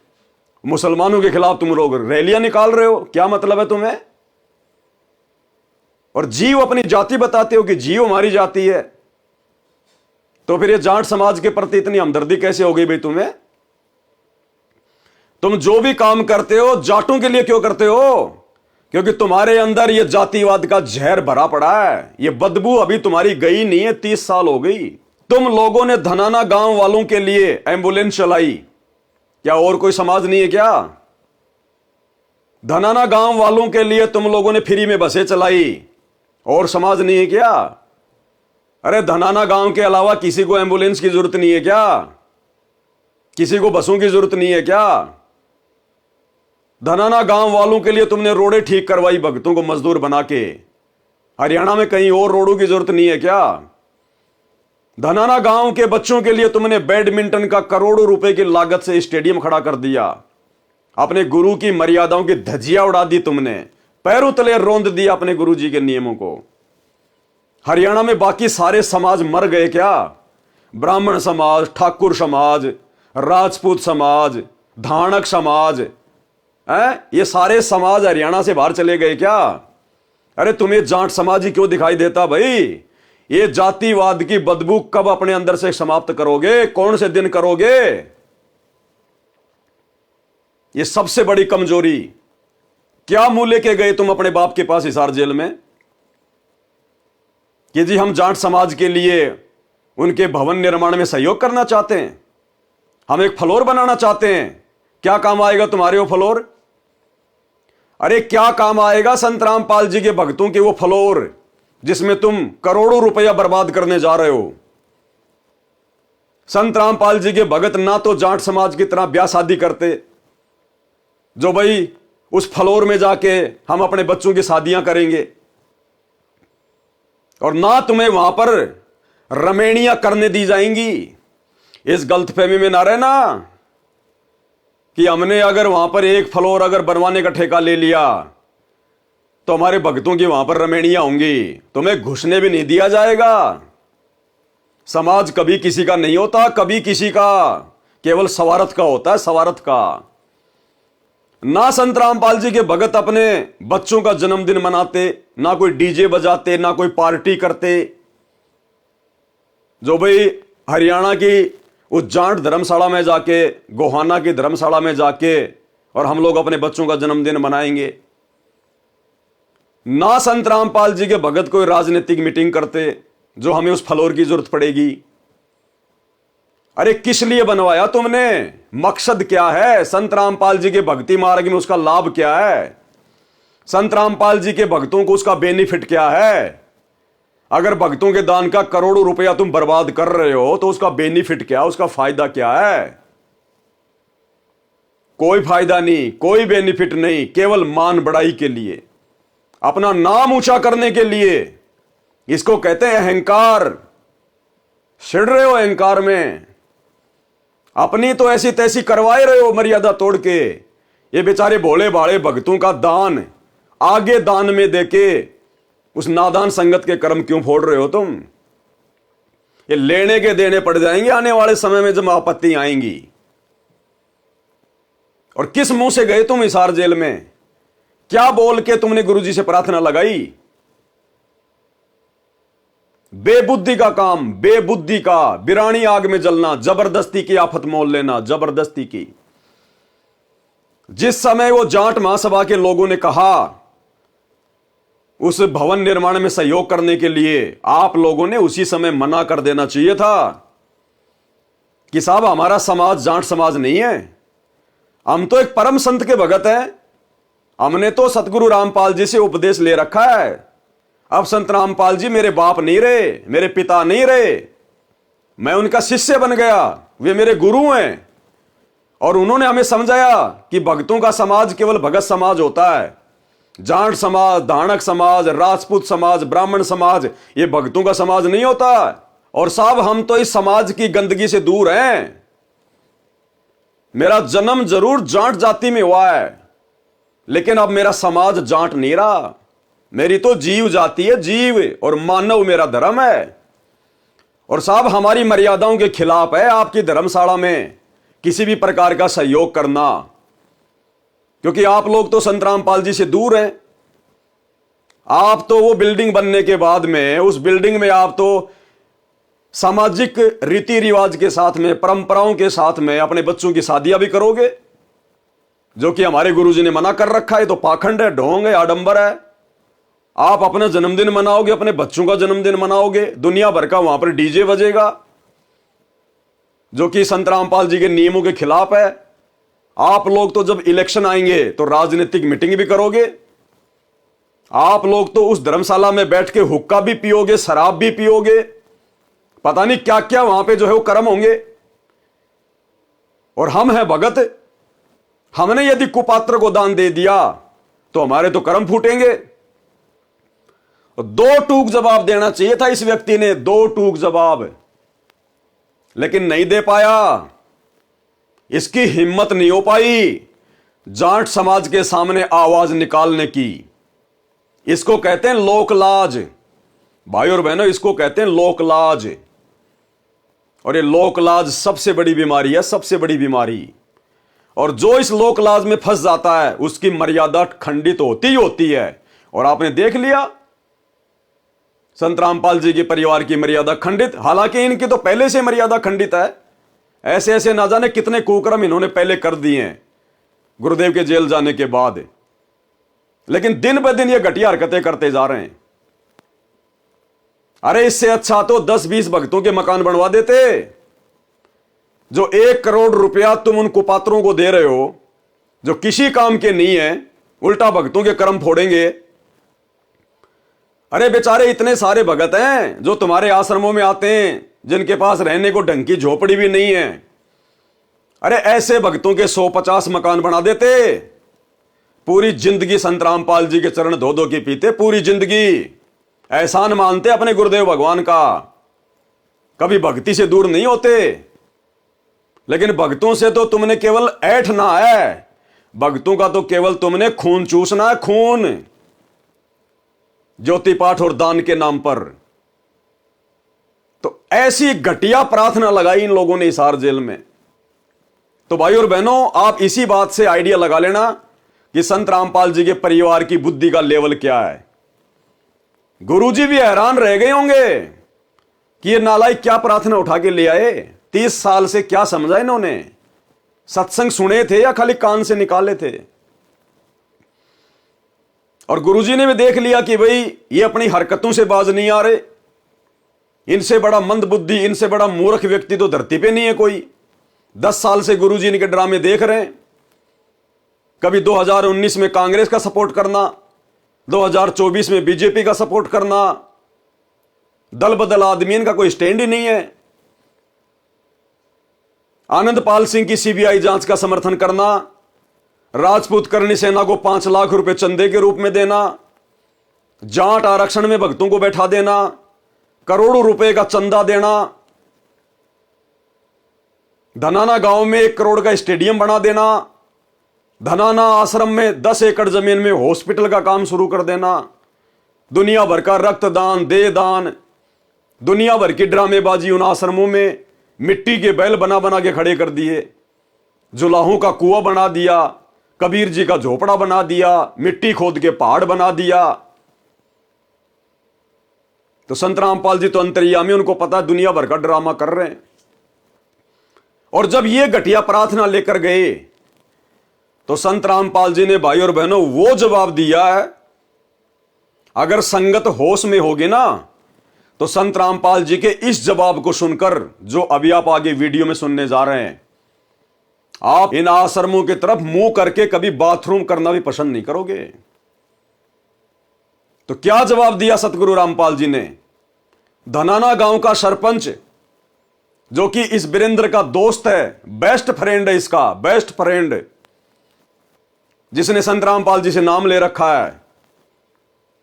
मुसलमानों के खिलाफ तुम लोग रैलियां निकाल रहे हो। क्या मतलब है तुम्हें? और जीव अपनी जाति बताते हो कि जीव हमारी जाति है। तो फिर ये जाट समाज के प्रति इतनी हमदर्दी कैसे हो गई भाई तुम्हें? तुम जो भी काम करते हो जाटों के लिए क्यों करते हो? क्योंकि तुम्हारे अंदर ये जातिवाद का जहर भरा पड़ा है। ये बदबू अभी तुम्हारी गई नहीं है, 30 साल हो गई। तुम लोगों ने धनाना गांव वालों के लिए एम्बुलेंस चलाई, क्या और कोई समाज नहीं है क्या? धनाना गांव वालों के लिए तुम लोगों ने फ्री में बसें चलाई, और समाज नहीं है क्या? अरे धनाना गांव के अलावा किसी को एम्बुलेंस की जरूरत नहीं है क्या? किसी को बसों की जरूरत नहीं है क्या? धनाना गांव वालों के लिए तुमने रोडें ठीक करवाई भगतों को मजदूर बना के। हरियाणा में कहीं और रोडों की जरूरत नहीं है क्या? धनाना गांव के बच्चों के लिए तुमने बैडमिंटन का करोड़ों रुपए की लागत से स्टेडियम खड़ा कर दिया। अपने गुरु की मर्यादाओं की धज्जियां उड़ा दी तुमने, पैरों तले रौंद दिया अपने गुरु जी के नियमों को। हरियाणा में बाकी सारे समाज मर गए क्या? ब्राह्मण समाज, ठाकुर समाज, राजपूत समाज, धानक समाज, ये सारे समाज हरियाणा से बाहर चले गए क्या? अरे तुम्हें जाट समाज ही क्यों दिखाई देता भाई? ये जातिवाद की बदबू कब अपने अंदर से समाप्त करोगे? कौन से दिन करोगे? ये सबसे बड़ी कमजोरी। क्या मुंह लेके गए तुम अपने बाप के पास हिसार जेल में कि जी हम जाट समाज के लिए उनके भवन निर्माण में सहयोग करना चाहते हैं, हम एक फ्लोर बनाना चाहते हैं। क्या काम आएगा तुम्हारे वो फ्लोर? अरे क्या काम आएगा संत रामपाल जी के भक्तों के वो फ्लोर जिसमें तुम करोड़ों रुपया बर्बाद करने जा रहे हो? संत रामपाल जी के भगत ना तो जाट समाज की तरह ब्याह शादी करते, जो भाई उस फ्लोर में जाके हम अपने बच्चों की शादियां करेंगे, और ना तुम्हें वहां पर रमेणियां करने दी जाएंगी। इस गलतफहमी में ना रहना कि हमने अगर वहां पर एक फ्लोर अगर बनवाने का ठेका ले लिया तो हमारे भक्तों की वहां पर रमेणियां होंगी, तुम्हें घुसने भी नहीं दिया जाएगा। समाज कभी किसी का नहीं होता, कभी किसी का केवल सवारथ का होता है, सवारथ का। ना संत रामपाल जी के भगत अपने बच्चों का जन्मदिन मनाते, ना कोई डीजे बजाते, ना कोई पार्टी करते। जो भाई हरियाणा की उस जाट धर्मशाला में जाके, गोहाना की धर्मशाला में जाके और हम लोग अपने बच्चों का जन्मदिन मनाएंगे। ना संत रामपाल जी के भगत कोई राजनीतिक मीटिंग करते जो हमें उस फ्लोर की जरूरत पड़ेगी। अरे किस लिए बनवाया तुमने? मकसद क्या है? संत रामपाल जी के भक्ति मार्ग में उसका लाभ क्या है? संत रामपाल जी के भक्तों को उसका बेनिफिट क्या है? अगर भक्तों के दान का करोड़ों रुपया तुम बर्बाद कर रहे हो तो उसका बेनिफिट क्या, उसका फायदा क्या है? कोई फायदा नहीं, कोई बेनिफिट नहीं, केवल मान बढ़ाई के लिए, अपना नाम ऊंचा करने के लिए। इसको कहते हैं अहंकार। छिड़ रहे हो अहंकार में, अपनी तो ऐसी तैसी करवाए रहे हो मर्यादा तोड़ के। ये बेचारे भोले भाले भक्तों का दान आगे दान में देके उस नादान संगत के कर्म क्यों फोड़ रहे हो तुम? ये लेने के देने पड़ जाएंगे आने वाले समय में जब आपत्ति आएंगी। और किस मुंह से गए तुम हिसार जेल में? क्या बोल के तुमने गुरुजी से प्रार्थना लगाई? बेबुद्धि का काम, बेबुद्धि का, बिरानी आग में जलना, जबरदस्ती की आफत मोल लेना, जबरदस्ती की। जिस समय वो जाट महासभा के लोगों ने कहा उस भवन निर्माण में सहयोग करने के लिए, आप लोगों ने उसी समय मना कर देना चाहिए था कि साहब हमारा समाज जाट समाज नहीं है, हम तो एक परम संत के भगत हैं, हमने तो सतगुरु रामपाल जी से उपदेश ले रखा है, अब संत रामपाल जी मेरे बाप नहीं रहे, मेरे पिता नहीं रहे, मैं उनका शिष्य बन गया, वे मेरे गुरु हैं। और उन्होंने हमें समझाया कि भक्तों का समाज केवल भगत समाज होता है। जाट समाज, धाणक समाज, राजपूत समाज, ब्राह्मण समाज, ये भक्तों का समाज नहीं होता। और साहब हम तो इस समाज की गंदगी से दूर हैं। मेरा जन्म जरूर जाट जाति में हुआ है, लेकिन अब मेरा समाज जाट नहीं रहा। मेरी तो जीव जाति है, जीव, और मानव मेरा धर्म है। और साहब हमारी मर्यादाओं के खिलाफ है आपकी धर्मशाला में किसी भी प्रकार का सहयोग करना, क्योंकि आप लोग तो संत रामपाल जी से दूर हैं। आप तो वो बिल्डिंग बनने के बाद में, उस बिल्डिंग में आप तो सामाजिक रीति रिवाज के साथ में, परंपराओं के साथ में अपने बच्चों की शादियां भी करोगे, जो कि हमारे गुरुजी ने मना कर रखा है। तो पाखंड है, ढोंग है, आडंबर है। आप अपना जन्मदिन मनाओगे, अपने बच्चों का जन्मदिन मनाओगे, दुनिया भर का वहां पर डीजे बजेगा, जो कि संत रामपाल जी के नियमों के खिलाफ है। आप लोग तो जब इलेक्शन आएंगे तो राजनीतिक मीटिंग भी करोगे। आप लोग तो उस धर्मशाला में बैठ के हुक्का भी पियोगे, शराब भी पियोगे, पता नहीं क्या क्या वहां पे जो है वो कर्म होंगे। और हम हैं भगत, हमने यदि कुपात्र को दान दे दिया तो हमारे तो कर्म फूटेंगे। दो टूक जवाब देना चाहिए था इस व्यक्ति ने, दो टूक जवाब, लेकिन नहीं दे पाया। इसकी हिम्मत नहीं हो पाई जाट समाज के सामने आवाज निकालने की। इसको कहते हैं लोकलाज, भाई और बहनों, इसको कहते हैं लोकलाज। और ये लोकलाज सबसे बड़ी बीमारी है, सबसे बड़ी बीमारी। और जो इस लोकलाज में फंस जाता है उसकी मर्यादा खंडित होती ही होती है। और आपने देख लिया संत रामपाल जी के परिवार की मर्यादा खंडित, हालांकि इनकी तो पहले से मर्यादा खंडित है। ऐसे ऐसे ना जाने कितने कुकर्म इन्होंने पहले कर दिए हैं गुरुदेव के जेल जाने के बाद, लेकिन दिन ब दिन ये घटिया हरकतें करते जा रहे हैं। अरे इससे अच्छा तो 10-20 भक्तों के मकान बनवा देते। जो 1 करोड़ रुपया तुम उन कुपात्रों को दे रहे हो, जो किसी काम के नहीं है, उल्टा भक्तों के कर्म फोड़ेंगे। अरे बेचारे इतने सारे भगत हैं जो तुम्हारे आश्रमों में आते हैं, जिनके पास रहने को ढंग की झोपड़ी भी नहीं है। अरे ऐसे भक्तों के 150 मकान बना देते। पूरी जिंदगी संत रामपाल जी के चरण धो धो के पीते, पूरी जिंदगी एहसान मानते अपने गुरुदेव भगवान का, कभी भक्ति से दूर नहीं होते। लेकिन भक्तों से तो तुमने केवल ऐठना है, भक्तों का तो केवल तुमने खून चूसना है, खून, ज्योति पाठ और दान के नाम पर। तो ऐसी घटिया प्रार्थना लगाई इन लोगों ने हिसार जेल में। तो भाई और बहनों, आप इसी बात से आइडिया लगा लेना कि संत रामपाल जी के परिवार की बुद्धि का लेवल क्या है। गुरुजी भी हैरान रह गए होंगे कि ये नालायक क्या प्रार्थना उठा के ले आए। 30 साल से क्या समझा इन्होंने? सत्संग सुने थे या खाली कान से निकाले थे? और गुरुजी ने भी देख लिया कि भाई ये अपनी हरकतों से बाज नहीं आ रहे। इनसे बड़ा मंद बुद्धि, इनसे बड़ा मूर्ख व्यक्ति तो धरती पे नहीं है कोई। 10 साल से गुरुजी इनके ड्रामे देख रहे हैं। कभी 2019 में कांग्रेस का सपोर्ट करना, 2024 में बीजेपी का सपोर्ट करना, दल बदल आदमी, इनका कोई स्टैंड ही नहीं है। आनंदपाल सिंह की सीबीआई जांच का समर्थन करना, राजपूत करनी सेना को 5 लाख रुपए चंदे के रूप में देना, जाट आरक्षण में भक्तों को बैठा देना, करोड़ों रुपए का चंदा देना, धनाना गांव में 1 करोड़ का स्टेडियम बना देना, धनाना आश्रम में 10 एकड़ जमीन में हॉस्पिटल का काम शुरू कर देना, दुनिया भर का रक्तदान, देहदान, दुनिया भर की ड्रामेबाजी उन आश्रमों में, मिट्टी के बैल बना बना के खड़े कर दिए, जुलाहों का कुआं बना दिया, कबीर जी का झोपड़ा बना दिया, मिट्टी खोद के पहाड़ बना दिया। तो संत रामपाल जी तो अंतर्यामी, उनको पता दुनिया भर का ड्रामा कर रहे हैं। और जब ये घटिया प्रार्थना लेकर गए तो संत रामपाल जी ने भाई और बहनों वो जवाब दिया है, अगर संगत होश में होगी ना तो संत रामपाल जी के इस जवाब को सुनकर, जो अभी आप आगे वीडियो में सुनने जा रहे हैं, आप इन आश्रमों की तरफ मुंह करके कभी बाथरूम करना भी पसंद नहीं करोगे। तो क्या जवाब दिया सतगुरु रामपाल जी ने? धनाना गांव का सरपंच, जो कि इस वीरेंद्र का दोस्त है, बेस्ट फ्रेंड है, इसका बेस्ट फ्रेंड, जिसने संत रामपाल जी से नाम ले रखा है,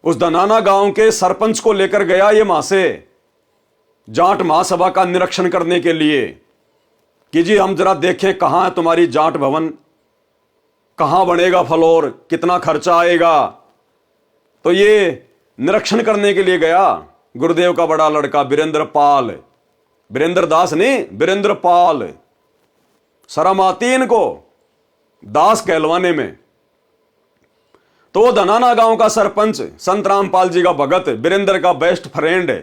उस धनाना गांव के सरपंच को लेकर गया ये वहां से जाट महासभा का निरीक्षण करने के लिए कि जी हम जरा देखें कहां है तुम्हारी जाट भवन, कहां बनेगा फ्लोर, कितना खर्चा आएगा। तो ये निरीक्षण करने के लिए गया गुरुदेव का बड़ा लड़का वीरेंद्र पाल, वीरेंद्र दास नहीं, वीरेंद्र पाल। शर्म आती इनको दास कहलवाने में। तो वो धनाना गांव का सरपंच, संत रामपाल जी का भगत, वीरेंद्र का बेस्ट फ्रेंड है,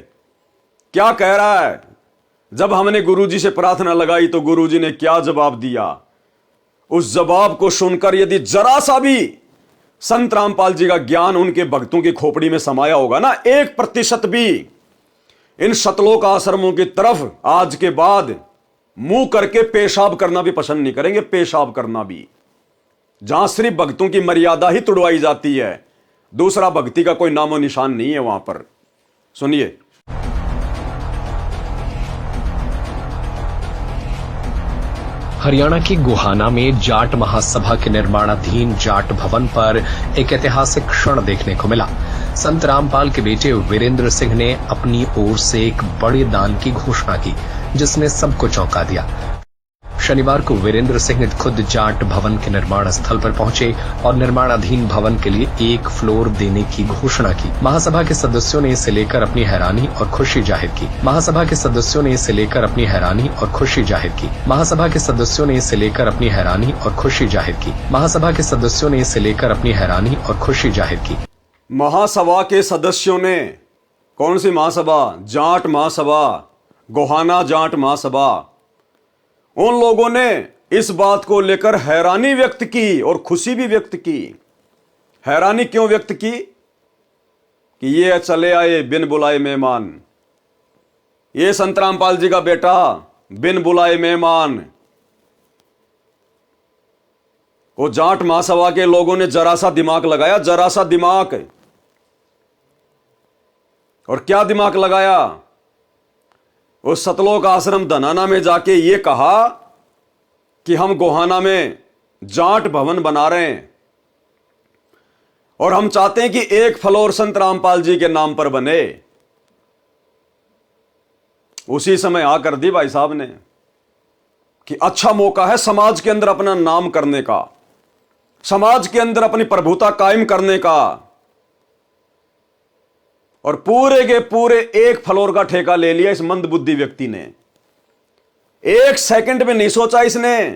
क्या कह रहा है? जब हमने गुरुजी से प्रार्थना लगाई तो गुरुजी ने क्या जवाब दिया? उस जवाब को सुनकर यदि जरा सा भी संत रामपाल जी का ज्ञान उनके भक्तों की खोपड़ी में समाया होगा ना, 1% भी, इन सतलोक आश्रमों की तरफ आज के बाद मुंह करके पेशाब करना भी पसंद नहीं करेंगे। पेशाब करना भी, जहां सिर्फ भक्तों की मर्यादा ही तुड़वाई जाती है, दूसरा भक्ति का कोई नामो निशान नहीं है वहां पर। सुनिए। हरियाणा की गोहाना में जाट महासभा के निर्माणाधीन जाट भवन पर एक ऐतिहासिक क्षण देखने को मिला। संत रामपाल के बेटे वीरेंद्र सिंह ने अपनी ओर से एक बड़े दान की घोषणा की, जिसने सबको चौंका दिया। शनिवार को वीरेंद्र सिंह खुद जाट भवन के निर्माण स्थल पर पहुंचे और निर्माणाधीन भवन के लिए 1 फ्लोर देने की घोषणा की। महासभा के सदस्यों ने इसे लेकर अपनी हैरानी और खुशी जाहिर की। महासभा के सदस्यों ने इसे लेकर अपनी हैरानी और खुशी जाहिर की। महासभा के सदस्यों ने इसे लेकर अपनी हैरानी और खुशी जाहिर की। महासभा के सदस्यों ने इसे लेकर अपनी हैरानी और खुशी जाहिर की। महासभा के सदस्यों ने, कौन सी महासभा? जाट महासभा, गोहाना जाट महासभा। उन लोगों ने इस बात को लेकर हैरानी व्यक्त की और खुशी भी व्यक्त की। हैरानी क्यों व्यक्त की? कि ये चले आए बिन बुलाए मेहमान, ये संत रामपाल जी का बेटा बिन बुलाए मेहमान। वो जाट महासभा के लोगों ने जरा सा दिमाग लगाया, जरा सा दिमाग। और क्या दिमाग लगाया? उस सतलोक आश्रम धनाना में जाके ये कहा कि हम गोहाना में जाट भवन बना रहे हैं और हम चाहते हैं कि 1 फ्लोर संत रामपाल जी के नाम पर बने। उसी समय आ कर दी भाई साहब ने कि अच्छा मौका है समाज के अंदर अपना नाम करने का, समाज के अंदर अपनी प्रभुता कायम करने का। और पूरे के पूरे 1 फ्लोर का ठेका ले लिया इस मंदबुद्धि व्यक्ति ने। 1 सेकंड में नहीं सोचा इसने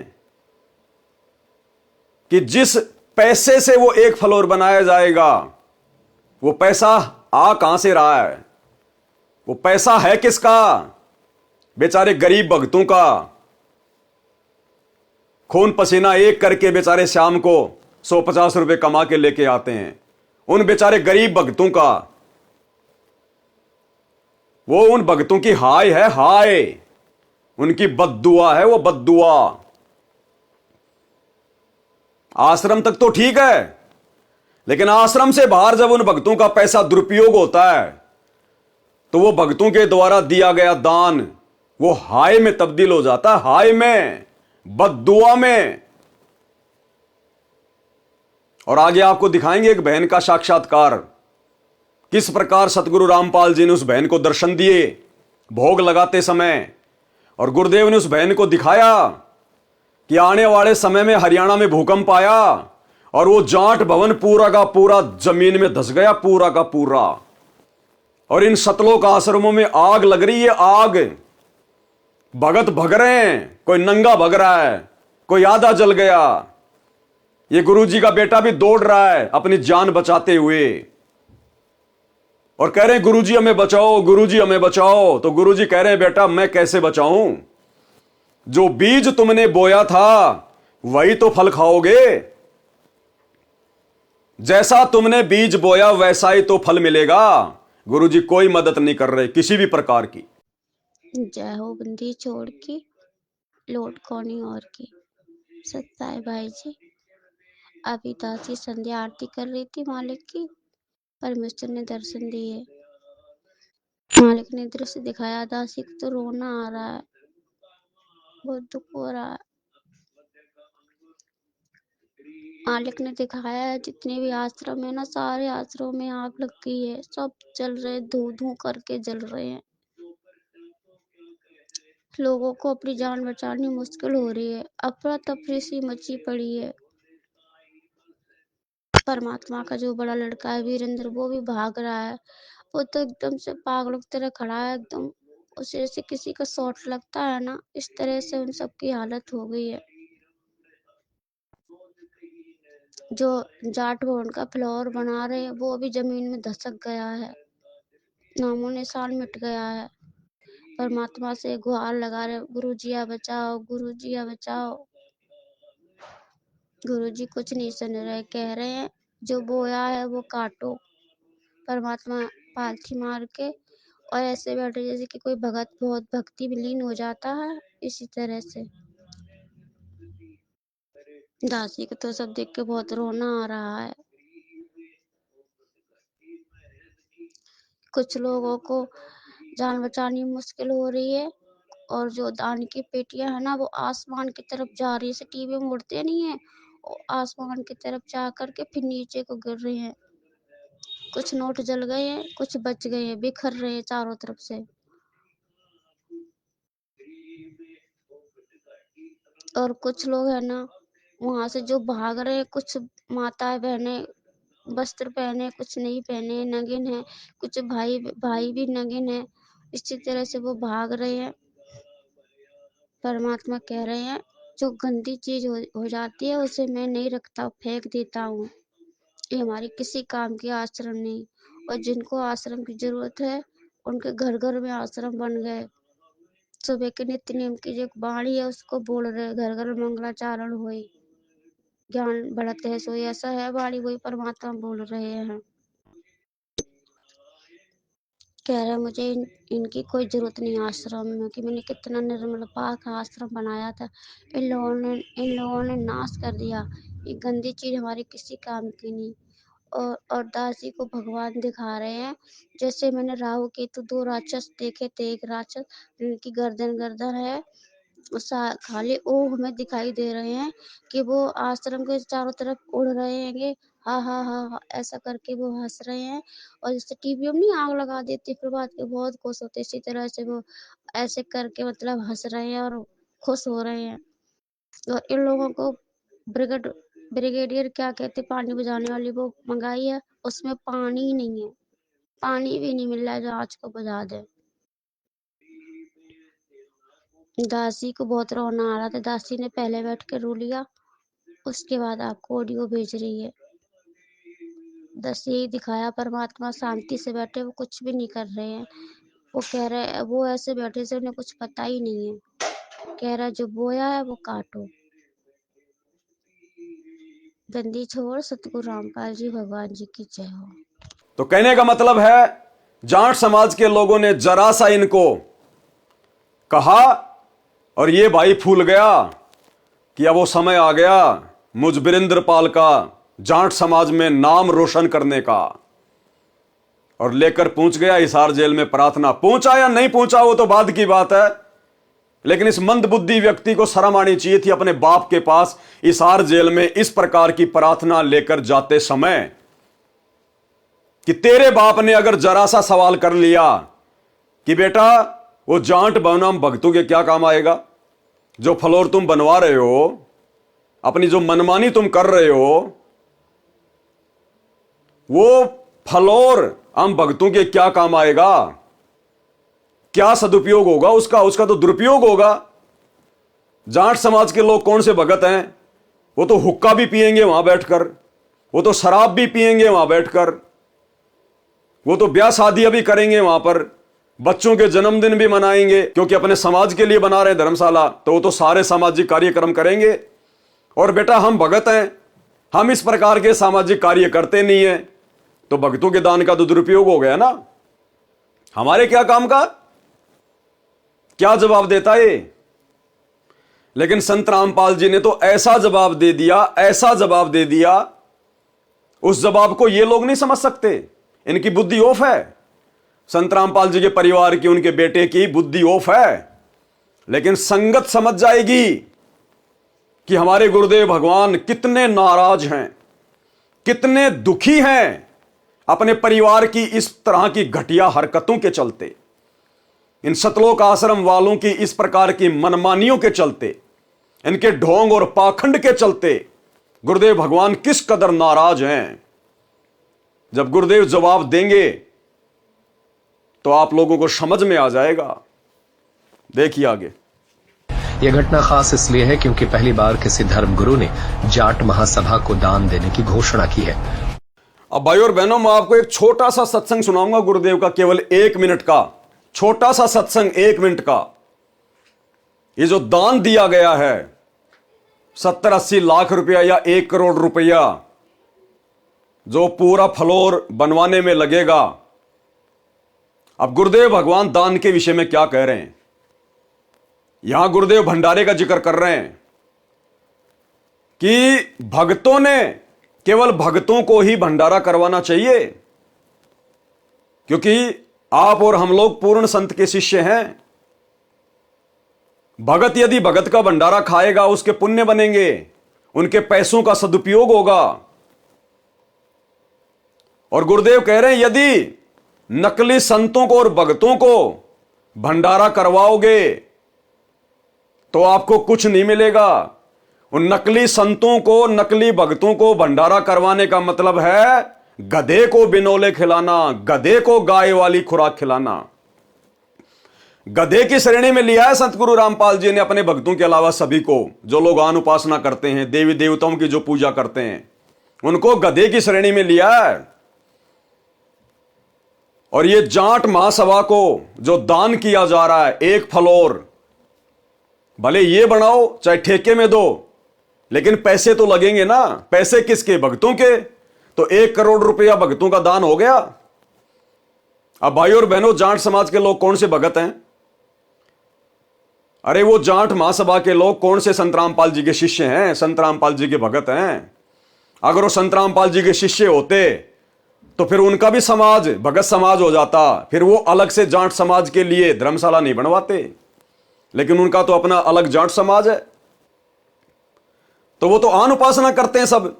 कि जिस पैसे से वो 1 फ्लोर बनाया जाएगा, वो पैसा आ कहां से रहा है? वो पैसा है किसका? बेचारे गरीब भक्तों का। खून पसीना एक करके बेचारे शाम को 150 रुपए कमा के लेके आते हैं, उन बेचारे गरीब भक्तों का। वो उन भक्तों की हाय है, हाय, उनकी बद्दुआ है वो, बद्दुआ। आश्रम तक तो ठीक है, लेकिन आश्रम से बाहर जब उन भक्तों का पैसा दुरुपयोग होता है तो वो भक्तों के द्वारा दिया गया दान वो हाय में तब्दील हो जाता है, हाय में, बद्दुआ में। और आगे आपको दिखाएंगे एक बहन का साक्षात्कार, किस प्रकार सतगुरु रामपाल जी ने उस बहन को दर्शन दिए भोग लगाते समय। और गुरुदेव ने उस बहन को दिखाया कि आने वाले समय में हरियाणा में भूकंप आया और वो जाट भवन पूरा का पूरा जमीन में धस गया, पूरा का पूरा। और इन सतलोक आश्रमों में आग लग रही है, आग। भगत भग रहे हैं, कोई नंगा भग रहा है, कोई आधा जल गया। ये गुरुजी का बेटा भी दौड़ रहा है अपनी जान बचाते हुए और कह रहे हैं गुरुजी हमें बचाओ, गुरुजी हमें बचाओ। तो गुरुजी कह रहे हैं बेटा मैं कैसे बचाऊं? जो बीज तुमने बोया था वही तो फल खाओगे। जैसा तुमने बीज बोया वैसा ही तो फल मिलेगा। गुरुजी कोई मदद नहीं कर रहे किसी भी प्रकार की। जय हो बंदी छोड़ की लोट कोनी और की। सत्ताए भाई जी, अभी दासी संध्या आरती कर रही थी मालिक की, परमेश्वर ने दर्शन दिए, मालिक ने दृश्य दिखाया। दासी को तो रोना आ रहा है, बहुत दुख हो रहा है। मालिक ने दिखाया है जितने भी आश्रम है ना, सारे आश्रम में आग लग गई है, सब जल रहे, धू धू करके जल रहे हैं। लोगों को अपनी जान बचानी मुश्किल हो रही है, अफरा तफरी सी मची पड़ी है। परमात्मा का जो बड़ा लड़का है वीरेंद्र, वो भी भाग रहा है। वो तो एकदम से पागलों की तरह खड़ा है, एकदम उसे जैसे किसी का शॉट लगता है ना, इस तरह से उन सबकी हालत हो गई है। जो जाट भवन का फ्लोर बना रहे हैं वो भी जमीन में धसक गया है, नामो निशान मिट गया है। परमात्मा से गुहार लगा रहे, गुरुजिया बचाओ, गुरुजिया बचाओ। गुरुजी कुछ नहीं सुन रहे, कह रहे हैं जो बोया है वो काटो। परमात्मा पालथी मार के और ऐसे बैठे जैसे कि कोई भगत बहुत भक्ति में लीन हो जाता है, इसी तरह से। दासी को तो सब देख के बहुत रोना आ रहा है। कुछ लोगों को जान बचानी मुश्किल हो रही है, और जो दान की पेटियां है ना, वो आसमान की तरफ जा रही है, टीवी में उड़ते नहीं है, आसमान की तरफ जा करके फिर नीचे को गिर रही हैं। कुछ नोट जल गए हैं, कुछ बच गए हैं, बिखर रहे हैं चारों तरफ से। और कुछ लोग है ना वहां से जो भाग रहे हैं, कुछ माताएं बहने वस्त्र पहने, कुछ नहीं पहने, नंगिन है, कुछ भाई भाई भी नंगिन है, इसी तरह से वो भाग रहे हैं। परमात्मा कह रहे हैं जो गंदी चीज हो जाती है उसे मैं नहीं रखता, फेंक देता हूँ। ये हमारी किसी काम की आश्रम नहीं, और जिनको आश्रम की जरूरत है उनके घर घर में आश्रम बन गए। सुबह के नित्य नियम की जो वाणी है उसको बोल रहे, घर घर मंगलाचारण होई, ज्ञान बढ़ते है सोई, ऐसा है वाणी, वही परमात्मा बोल रहे हैं। कह रहे मुझे इनकी कोई जरूरत नहीं आश्रम में, कि मैंने कितना निर्मल पाक आश्रम बनाया था, इन लोगों ने नाश कर दिया। ये गंदी चीज हमारी किसी काम की नहीं। और दासी को भगवान दिखा रहे हैं जैसे मैंने राहु केतु दो राक्षस देखे थे। एक राक्षस जिनकी गर्दन है, खाली वो हमें दिखाई दे रहे हैं कि वो आश्रम के चारों तरफ उड़ रहे हैं, हा हा हा हा ऐसा करके वो हंस रहे हैं। और जैसे टीवी में नहीं आग लगा देती फिर बाद के बहुत खुश होते, इसी तरह से वो ऐसे करके मतलब हंस रहे हैं और खुश हो रहे हैं। और इन लोगों को ब्रिगेडियर क्या कहते, पानी बुझाने वाली वो मंगाई है, उसमें पानी ही नहीं है, पानी भी नहीं मिल रहा है जो आज को बुझा दे। दासी को बहुत रोना आ रहा था, दासी ने पहले बैठ के रो लिया, उसके बाद आपको ऑडियो भेज रही है। दस यही दिखाया परमात्मा शांति से बैठे, वो कुछ भी नहीं कर रहे हैं। वो कह रहे, वो ऐसे बैठे से उन्हें कुछ पता ही नहीं है। कह रहा जो बोया है वो काटो। गंदी छोड़, सतगुरु रामपाल जी भगवान जी की जय हो। तो कहने का मतलब है जाट समाज के लोगों ने जरा सा इनको कहा और ये भाई फूल गया कि अब वो समय आ गया मुझ वीरेंद्र पाल का जाट समाज में नाम रोशन करने का, और लेकर पहुंच गया हिसार जेल में प्रार्थना। पहुंचा या नहीं पहुंचा वो तो बाद की बात है, लेकिन इस मंदबुद्धि व्यक्ति को शर्म आनी चाहिए थी अपने बाप के पास हिसार जेल में इस प्रकार की प्रार्थना लेकर जाते समय, कि तेरे बाप ने अगर जरा सा सवाल कर लिया कि बेटा वो जाट बनाम भक्तों के क्या काम आएगा, जो फ्लोर तुम बनवा रहे हो, अपनी जो मनमानी तुम कर रहे हो, वो फ्लोर हम भक्तों के क्या काम आएगा, क्या सदुपयोग होगा उसका, उसका तो दुरुपयोग होगा। जाट समाज के लोग कौन से भगत हैं, वो तो हुक्का भी पिएंगे वहां बैठकर, वो तो शराब भी पिएंगे वहां बैठकर, वो तो ब्याह शादियां भी करेंगे वहां पर, बच्चों के जन्मदिन भी मनाएंगे, क्योंकि अपने समाज के लिए बना रहे धर्मशाला, तो वो तो सारे सामाजिक कार्यक्रम करेंगे। और बेटा हम भगत हैं, हम इस प्रकार के सामाजिक कार्य करते नहीं है, तो भक्तों के दान का तो दुरुपयोग हो गया ना, हमारे क्या काम का, क्या जवाब देता है। लेकिन संत रामपाल जी ने तो ऐसा जवाब दे दिया, ऐसा जवाब दे दिया, उस जवाब को ये लोग नहीं समझ सकते, इनकी बुद्धि ऑफ है। संत रामपाल जी के परिवार की, उनके बेटे की बुद्धि ऑफ है। लेकिन संगत समझ जाएगी कि हमारे गुरुदेव भगवान कितने नाराज हैं, कितने दुखी हैं अपने परिवार की इस तरह की घटिया हरकतों के चलते, इन सतलोक आश्रम वालों की इस प्रकार की मनमानियों के चलते, इनके ढोंग और पाखंड के चलते गुरुदेव भगवान किस कदर नाराज हैं। जब गुरुदेव जवाब देंगे तो आप लोगों को समझ में आ जाएगा। देखिए आगे। यह घटना खास इसलिए है क्योंकि पहली बार किसी धर्मगुरु ने जाट महासभा को दान देने की घोषणा की है। अब भाई और बहनों, मैं आपको एक छोटा सा सत्संग सुनाऊंगा गुरुदेव का, केवल 1 मिनट का छोटा सा सत्संग, 1 मिनट का। ये जो दान दिया गया है 70-80 लाख रुपया या 1 करोड़ रुपया, जो पूरा फ्लोर बनवाने में लगेगा। अब गुरुदेव भगवान दान के विषय में क्या कह रहे हैं? यहां गुरुदेव भंडारे का जिक्र कर रहे हैं कि भक्तों ने, केवल भक्तों को ही भंडारा करवाना चाहिए, क्योंकि आप और हम लोग पूर्ण संत के शिष्य हैं। भगत यदि भगत का भंडारा खाएगा, उसके पुण्य बनेंगे, उनके पैसों का सदुपयोग होगा। और गुरुदेव कह रहे हैं यदि नकली संतों को और भगतों को भंडारा करवाओगे तो आपको कुछ नहीं मिलेगा। उन नकली संतों को, नकली भक्तों को भंडारा करवाने का मतलब है गधे को बिनोले खिलाना, गधे को गाय वाली खुराक खिलाना। गधे की श्रेणी में लिया है सतगुरु रामपाल जी ने अपने भक्तों के अलावा सभी को। जो लोग आन उपासना करते हैं, देवी देवताओं की जो पूजा करते हैं, उनको गधे की श्रेणी में लिया है। और ये जाट महासभा को जो दान किया जा रहा है, 1 फ्लोर, भले ये बनाओ चाहे ठेके में दो, लेकिन पैसे तो लगेंगे ना। पैसे किसके? भक्तों के। तो 1 करोड़ रुपया भक्तों का दान हो गया। अब भाई और बहनों, जाट समाज के लोग कौन से भगत हैं? अरे वो जाट महासभा के लोग कौन से संत रामपाल जी के शिष्य हैं, संत रामपाल जी के भगत हैं। अगर वो संत रामपाल जी के शिष्य होते तो फिर उनका भी समाज भगत समाज हो जाता, फिर वो अलग से जाट समाज के लिए धर्मशाला नहीं बनवाते। लेकिन उनका तो अपना अलग जाट समाज है, तो वो तो आन उपासना करते हैं सब।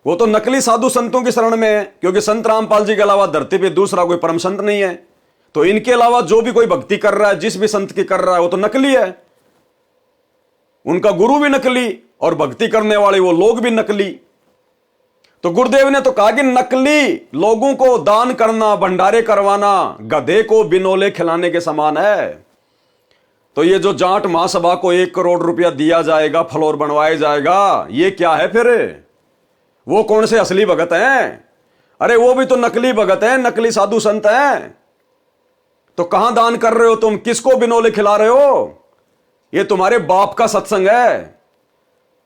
वो तो नकली साधु संतों की शरण में है, क्योंकि संत रामपाल जी के अलावा धरती पे दूसरा कोई परम संत नहीं है। तो इनके अलावा जो भी कोई भक्ति कर रहा है, जिस भी संत की कर रहा है, वो तो नकली है। उनका गुरु भी नकली और भक्ति करने वाले वो लोग भी नकली। तो गुरुदेव ने तो कहा कि नकली लोगों को दान करना, भंडारे करवाना गधे को बिनोले खिलाने के समान है। तो ये जो जाट महासभा को 1 करोड़ रुपया दिया जाएगा, फ्लोर बनवाया जाएगा, ये क्या है फिर? वो कौन से असली भगत हैं? अरे वो भी तो नकली भगत हैं, नकली साधु संत हैं। तो कहां दान कर रहे हो तुम? किसको बिनोले खिला रहे हो? ये तुम्हारे बाप का सत्संग है।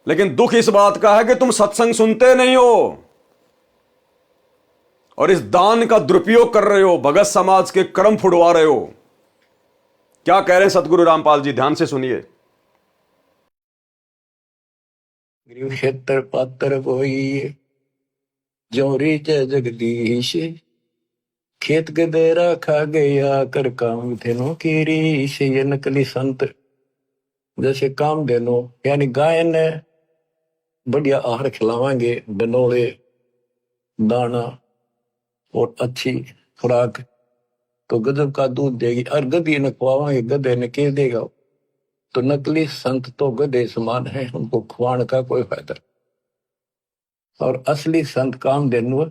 लेकिन दुख इस बात का है कि तुम सत्संग सुनते नहीं हो और इस दान का दुरुपयोग कर रहे हो, भगत समाज के कर्म फुड़वा रहे हो। क्या कह रहे हैं सतगुरु रामपाल जी? ध्यान से सुनिए। खेतर पात्र कोई जोरी जय जगदीश, खेत गदेरा खा गया कर काम धेनो की रीश। ये नकली संत जैसे काम धेनो, यानी गाय ने बढ़िया आहार खिलावांगे, बनोले दाना और अच्छी खुराक, तो गजब का दूध देगी। और गधी ने खुआवांगे, गधे ने के देगा। तो नकली संत तो गधे समान है, उनको खुआने का कोई फायदा। और असली संत काम देनु,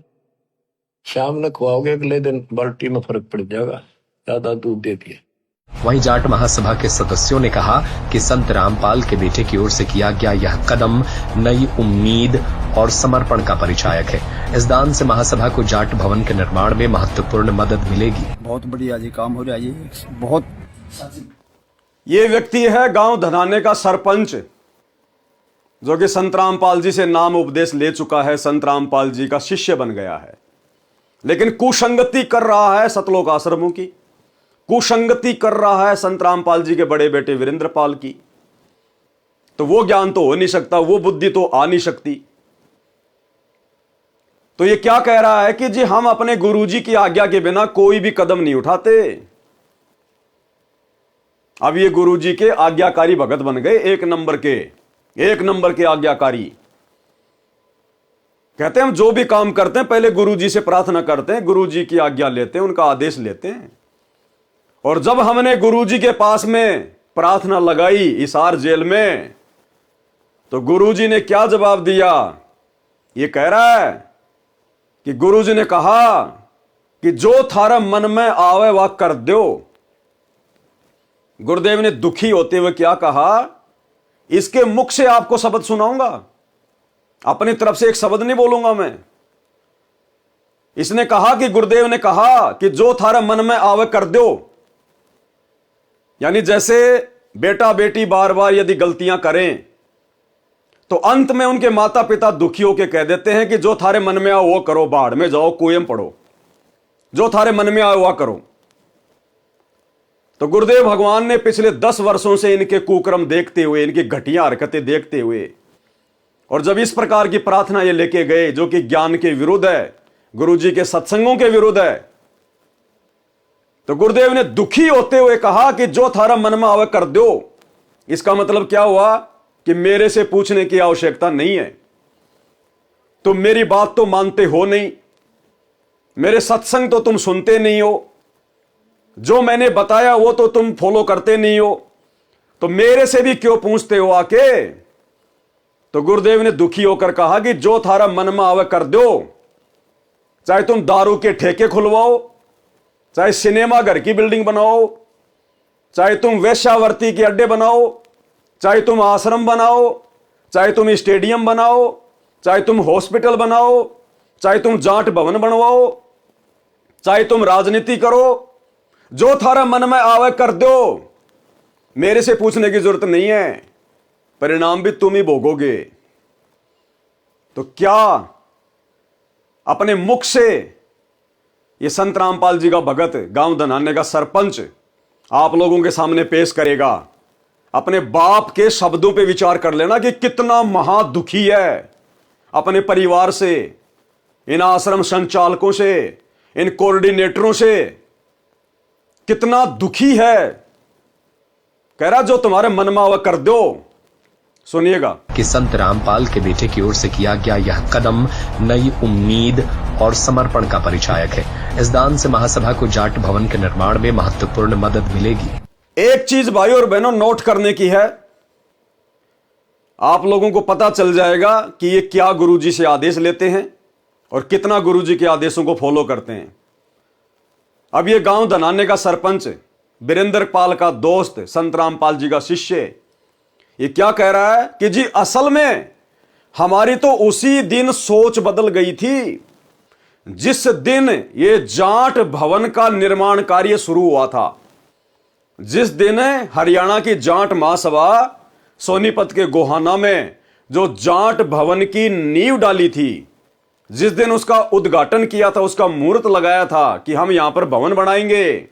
शाम ने खुआओगे, अगले दिन बाल्टी में फर्क पड़ जाएगा, ज्यादा दूध देती है। वहीं जाट महासभा के सदस्यों ने कहा कि संत रामपाल के बेटे की ओर से किया गया यह कदम नई उम्मीद और समर्पण का परिचायक है। इस दान से महासभा को जाट भवन के निर्माण में महत्वपूर्ण मदद मिलेगी। बहुत बढ़िया जी काम हो रहा है, ये बहुत। ये व्यक्ति है गांव धनाने का सरपंच, जो कि संत रामपाल जी से नाम उपदेश ले चुका है, संत रामपाल जी का शिष्य बन गया है, लेकिन कुसंगति कर रहा है सतलोक आश्रमों की, कुसंगति कर रहा है संत रामपाल जी के बड़े बेटे वीरेंद्र पाल की। तो वो ज्ञान तो हो नहीं सकता, वो बुद्धि तो आ नहीं सकती। तो ये क्या कह रहा है कि जी हम अपने गुरुजी की आज्ञा के बिना कोई भी कदम नहीं उठाते। अब ये गुरुजी के आज्ञाकारी भगत बन गए, एक नंबर के आज्ञाकारी। कहते हैं हम जो भी काम करते हैं पहले गुरुजी से प्रार्थना करते हैं, गुरुजी की आज्ञा लेते हैं, उनका आदेश लेते हैं। और जब हमने गुरुजी के पास में प्रार्थना लगाई हिसार जेल में, तो गुरुजी ने क्या जवाब दिया? ये कह रहा है कि गुरुजी ने कहा कि जो थारा मन में आवे वह कर दो। गुरुदेव ने दुखी होते हुए क्या कहा? इसके मुख से आपको शब्द सुनाऊंगा, अपनी तरफ से एक शब्द नहीं बोलूंगा मैं। इसने कहा कि गुरुदेव ने कहा कि जो थारा मन में आवे कर दो। यानी जैसे बेटा बेटी बार बार यदि गलतियां करें तो अंत में उनके माता पिता दुखी होकर कह देते हैं कि जो थारे मन में आओ वो करो, बाढ़ में जाओ, कुएं में पड़ो, जो थारे मन में आओ वह करो। तो गुरुदेव भगवान ने पिछले 10 वर्षों से इनके कुक्रम देखते हुए, इनकी घटिया हरकतें देखते हुए, और जब इस प्रकार की प्रार्थना ये लेके गए जो कि ज्ञान के विरुद्ध है, गुरुजी के सत्संगों के विरुद्ध है, तो गुरुदेव ने दुखी होते हुए कहा कि जो थारा मन में आवे कर दो। इसका मतलब क्या हुआ कि मेरे से पूछने की आवश्यकता नहीं है, तुम मेरी बात तो मानते हो नहीं, मेरे सत्संग तो तुम सुनते नहीं हो, जो मैंने बताया वो तो तुम फॉलो करते नहीं हो, तो मेरे से भी क्यों पूछते हो आके? तो गुरुदेव ने दुखी होकर कहा कि जो थारा मन में आवे कर दो। चाहे तुम दारू के ठेके खुलवाओ, चाहे सिनेमा घर की बिल्डिंग बनाओ, चाहे तुम वेश्यावृत्ति के अड्डे बनाओ, चाहे तुम आश्रम बनाओ, चाहे तुम स्टेडियम बनाओ, चाहे तुम हॉस्पिटल बनाओ, चाहे तुम जाट भवन बनवाओ, चाहे तुम राजनीति करो, जो थारा मन में आवे कर दो। मेरे से पूछने की जरूरत नहीं है, परिणाम भी तुम ही भोगोगे। तो क्या अपने मुख से ये संत रामपाल जी का भगत, गांव धनाने का सरपंच आप लोगों के सामने पेश करेगा? अपने बाप के शब्दों पे विचार कर लेना कि कितना महादुखी है अपने परिवार से, इन आश्रम संचालकों से, इन कोऑर्डिनेटरों से, कितना दुखी है। कह रहा जो तुम्हारे मन में आवा कर दो। सुनिएगा कि संत रामपाल के बेटे की ओर से किया गया यह कदम नई उम्मीद और समर्पण का परिचायक है। इस दान से महासभा को जाट भवन के निर्माण में महत्वपूर्ण मदद मिलेगी। एक चीज भाइयों और बहनों नोट करने की है, आप लोगों को पता चल जाएगा कि ये क्या गुरुजी से आदेश लेते हैं और कितना गुरुजी के आदेशों को फॉलो करते हैं। अब ये गांव धनाने का सरपंच, वीरेंद्र पाल का दोस्त, संत रामपाल जी का शिष्य, ये क्या कह रहा है कि जी असल में हमारी तो उसी दिन सोच बदल गई थी जिस दिन ये जाट भवन का निर्माण कार्य शुरू हुआ था। जिस दिन हरियाणा की जाट महासभा सोनीपत के गोहाना में जो जाट भवन की नींव डाली थी, जिस दिन उसका उद्घाटन किया था, उसका मुहूर्त लगाया था कि हम यहां पर भवन बनाएंगे।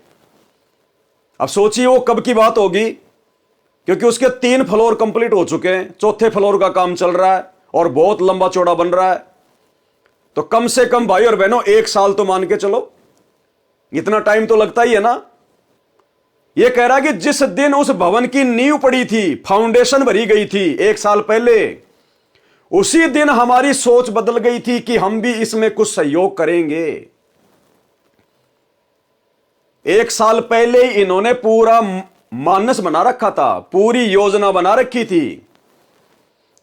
अब सोचिए वो कब की बात होगी, क्योंकि उसके 3 फ्लोर कंप्लीट हो चुके हैं, 4थे फ्लोर का काम चल रहा है और बहुत लंबा चौड़ा बन रहा है। तो कम से कम भाई और बहनों 1 साल तो मान के चलो, इतना टाइम तो लगता ही है ना। यह कह रहा है कि जिस दिन उस भवन की नींव पड़ी थी, फाउंडेशन भरी गई थी 1 साल पहले, उसी दिन हमारी सोच बदल गई थी कि हम भी इसमें कुछ सहयोग करेंगे। 1 साल पहले इन्होंने पूरा मानस बना रखा था, पूरी योजना बना रखी थी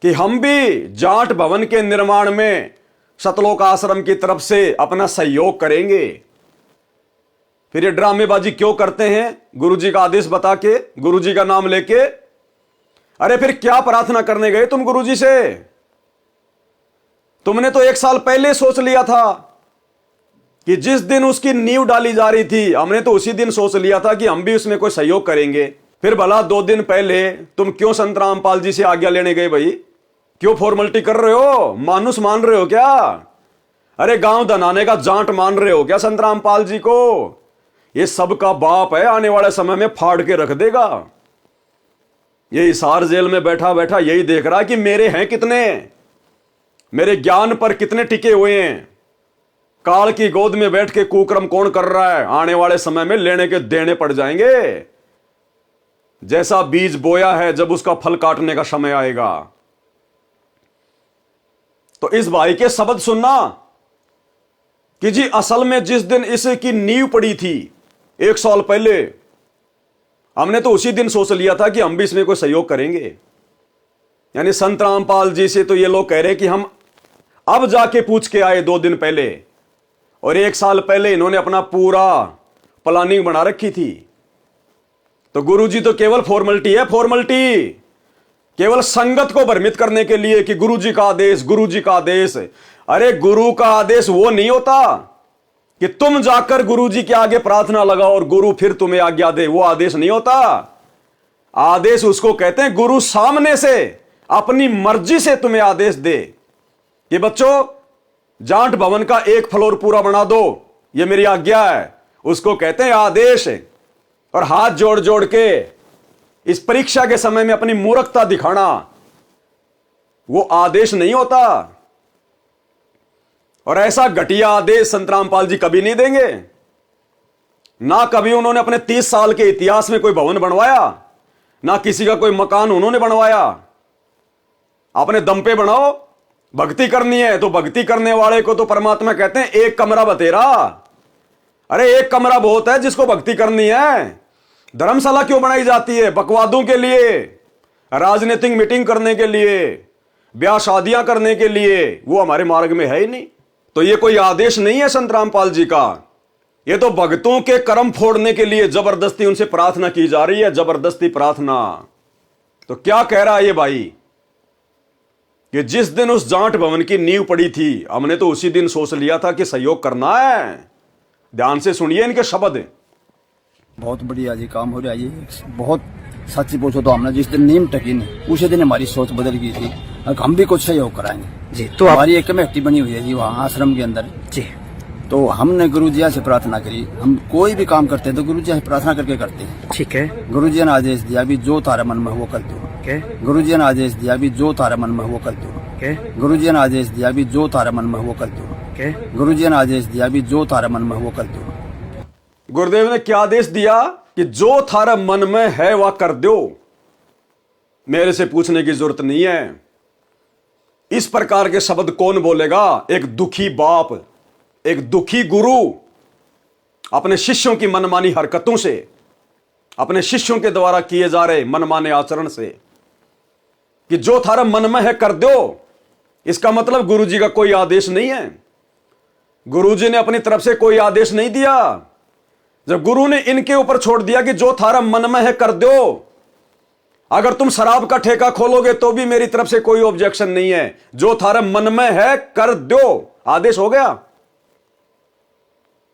कि हम भी जाट भवन के निर्माण में सतलोक आश्रम की तरफ से अपना सहयोग करेंगे। फिर ये ड्रामेबाजी क्यों करते हैं? गुरुजी का आदेश बता के, गुरुजी का नाम लेके। अरे फिर क्या प्रार्थना करने गए तुम गुरुजी से? तुमने तो 1 साल पहले सोच लिया था कि जिस दिन उसकी नींव डाली जा रही थी, हमने तो उसी दिन सोच लिया था कि हम भी उसमें कोई सहयोग करेंगे। फिर भला 2 दिन पहले तुम क्यों संत रामपाल जी से आज्ञा लेने गए भाई? क्यों फॉर्मेलिटी कर रहे हो? मानुस मान रहे हो क्या? अरे गांव धनाने का जाट मान रहे हो क्या संत रामपाल जी को? ये सबका बाप है, आने वाले समय में फाड़ के रख देगा। ये हिसार जेल में बैठा बैठा यही देख रहा है कि मेरे हैं कितने, मेरे ज्ञान पर कितने टिके हुए हैं, काल की गोद में बैठ के कुकर्म कौन कर रहा है, आने वाले समय में लेने के देने पड़ जाएंगे। जैसा बीज बोया है, जब उसका फल काटने का समय आएगा। तो इस भाई के शब्द सुनना कि जी असल में जिस दिन इसकी नींव पड़ी थी 1 साल पहले, हमने तो उसी दिन सोच लिया था कि हम भी इसमें कोई सहयोग करेंगे। यानी संत रामपाल जी से तो ये लोग कह रहे कि हम अब जाके पूछ के आए 2 दिन पहले, और 1 साल पहले इन्होंने अपना पूरा प्लानिंग बना रखी थी। तो गुरुजी तो केवल फॉर्मेलिटी है, फॉर्मेलिटी, केवल संगत को भ्रमित करने के लिए कि गुरुजी का आदेश, गुरुजी का आदेश। अरे गुरु का आदेश वो नहीं होता कि तुम जाकर गुरुजी के आगे प्रार्थना लगाओ और गुरु फिर तुम्हें आज्ञा दे, वो आदेश नहीं होता। आदेश उसको कहते हैं गुरु सामने से अपनी मर्जी से तुम्हें आदेश दे कि बच्चों जाट भवन का 1 फ्लोर पूरा बना दो, ये मेरी आज्ञा है। उसको कहते हैं आदेश। और हाथ जोड़ जोड़ के इस परीक्षा के समय में अपनी मूर्खता दिखाना, वो आदेश नहीं होता। और ऐसा घटिया आदेश संत रामपाल जी कभी नहीं देंगे। ना कभी उन्होंने अपने 30 साल के इतिहास में कोई भवन बनवाया, ना किसी का कोई मकान उन्होंने बनवाया। अपने दम पे बनाओ, भक्ति करनी है तो भक्ति करने वाले को तो परमात्मा कहते हैं 1 कमरा बतेरा। अरे 1 कमरा बहुत है जिसको भक्ति करनी है। धर्मशाला क्यों बनाई जाती है? बकवादों के लिए, राजनीतिक मीटिंग करने के लिए, ब्याह शादियां करने के लिए। वो हमारे मार्ग में है ही नहीं। तो ये कोई आदेश नहीं है संत रामपाल जी का, ये तो भक्तों के कर्म फोड़ने के लिए जबरदस्ती उनसे प्रार्थना की जा रही है, जबरदस्ती प्रार्थना। तो क्या कह रहा है ये भाई कि जिस दिन उस जाट भवन की नींव पड़ी थी, हमने तो उसी दिन सोच लिया था कि सहयोग करना है। ध्यान से सुनिए इनके शब्द। बहुत बढ़िया जी काम हो रहा है ये। बहुत सच्ची पूछो तो हमने जिस दिन नीम टकी नहीं, उसी दिन हमारी सोच बदल गई थी। अब हम भी कुछ सहयोग कराएंगे जी। तो हमारी एक कमेटी बनी हुई है जी वहाँ आश्रम के अंदर जी। तो हमने गुरु जी से प्रार्थना करी। हम कोई भी काम करते हैं तो गुरु जी से प्रार्थना करके करते हैं। ठीक है। गुरु जी ने आदेश दिया भी जो तारा मन में वो कर दो। गुरु जी ने आदेश दिया भी जो तारा मन में वो कर दो। गुरु जी ने आदेश दिया भी जो तारा मन में वो कर दो। गुरु जी ने आदेश दिया भी जो तारा मन में वो कर दो। गुरुदेव ने क्या आदेश दिया कि जो थारा मन में है वह कर दो, मेरे से पूछने की जरूरत नहीं है। इस प्रकार के शब्द कौन बोलेगा? एक दुखी बाप, एक दुखी गुरु अपने शिष्यों की मनमानी हरकतों से, अपने शिष्यों के द्वारा किए जा रहे मनमाने आचरण से कि जो थारा मन में है कर दो। इसका मतलब गुरुजी का कोई आदेश नहीं है। गुरुजी ने अपनी तरफ से कोई आदेश नहीं दिया। जब गुरु ने इनके ऊपर छोड़ दिया कि जो थारा मन में है कर दो, अगर तुम शराब का ठेका खोलोगे तो भी मेरी तरफ से कोई ऑब्जेक्शन नहीं है। जो थारा मन में है कर दो, आदेश हो गया।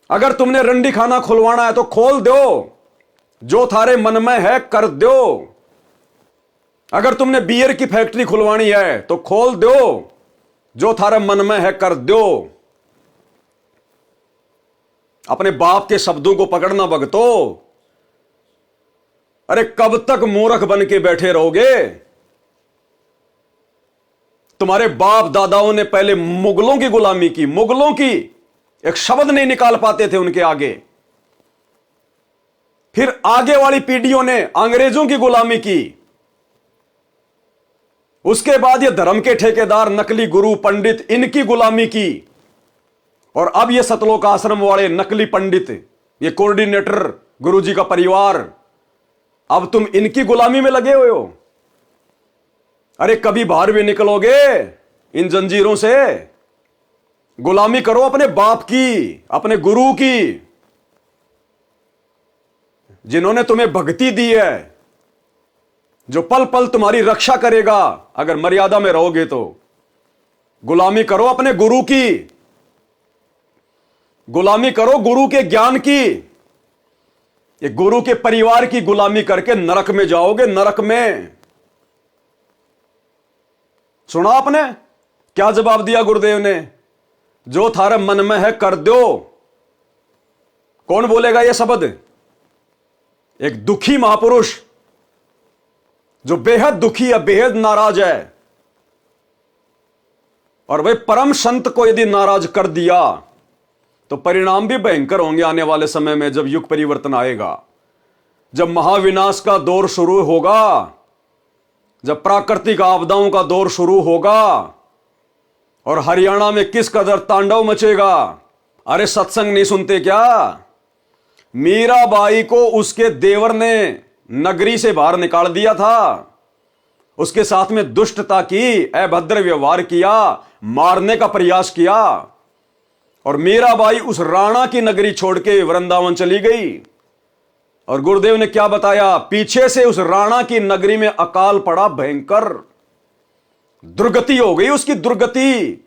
अगर तुमने रंडी खाना खुलवाना है तो खोल दो, जो थारे मन में है कर दो। अगर तुमने बियर की फैक्ट्री खुलवानी है तो खोल दो, जो थारे मन में है कर दो। अपने बाप के शब्दों को पकड़ना भगतो। अरे कब तक मूर्ख बन के बैठे रहोगे? तुम्हारे बाप दादाओं ने पहले मुगलों की गुलामी की, मुगलों की, एक शब्द नहीं निकाल पाते थे उनके आगे। फिर आगे वाली पीढ़ियों ने अंग्रेजों की गुलामी की। उसके बाद ये धर्म के ठेकेदार, नकली गुरु पंडित, इनकी गुलामी की। और अब ये सतलोक आश्रम वाले नकली पंडित, ये कोऑर्डिनेटर, गुरुजी का परिवार, अब तुम इनकी गुलामी में लगे हुए हो। अरे कभी बाहर भी निकलोगे इन जंजीरों से? गुलामी करो अपने बाप की, अपने गुरु की, जिन्होंने तुम्हें भक्ति दी है, जो पल पल तुम्हारी रक्षा करेगा अगर मर्यादा में रहोगे तो। गुलामी करो अपने गुरु की, गुलामी करो गुरु के ज्ञान की। ये गुरु के परिवार की गुलामी करके नरक में जाओगे, नरक में। सुना आपने क्या जवाब दिया गुरुदेव ने? जो थारे मन में है कर दो। कौन बोलेगा ये शब्द? एक दुखी महापुरुष जो बेहद दुखी है, बेहद नाराज है। और वह परम संत को यदि नाराज कर दिया तो परिणाम भी भयंकर होंगे आने वाले समय में, जब युग परिवर्तन आएगा, जब महाविनाश का दौर शुरू होगा, जब प्राकृतिक आपदाओं का दौर शुरू होगा। और हरियाणा में किस कदर तांडव मचेगा। अरे सत्संग नहीं सुनते क्या? मीराबाई को उसके देवर ने नगरी से बाहर निकाल दिया था, उसके साथ में दुष्टता की, अभद्र व्यवहार किया, मारने का प्रयास किया, और मीराबाई उस राणा की नगरी छोड़ के वृंदावन चली गई। और गुरुदेव ने क्या बताया, पीछे से उस राणा की नगरी में अकाल पड़ा, भयंकर दुर्गति हो गई उसकी, दुर्गति।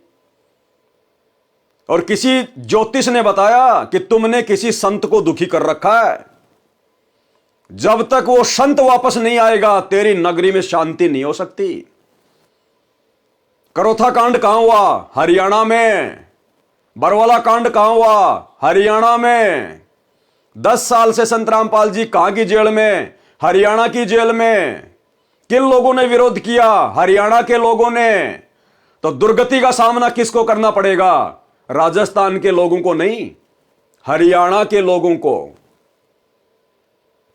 और किसी ज्योतिष ने बताया कि तुमने किसी संत को दुखी कर रखा है, जब तक वो संत वापस नहीं आएगा तेरी नगरी में शांति नहीं हो सकती। करोथा कांड कहां हुआ? हरियाणा में। बरवाला कांड कहां हुआ? हरियाणा में। 10 साल से संत रामपाल जी कहां की जेल में? हरियाणा की जेल में। किन लोगों ने विरोध किया? हरियाणा के लोगों ने। तो दुर्गति का सामना किसको करना पड़ेगा? राजस्थान के लोगों को नहीं, हरियाणा के लोगों को।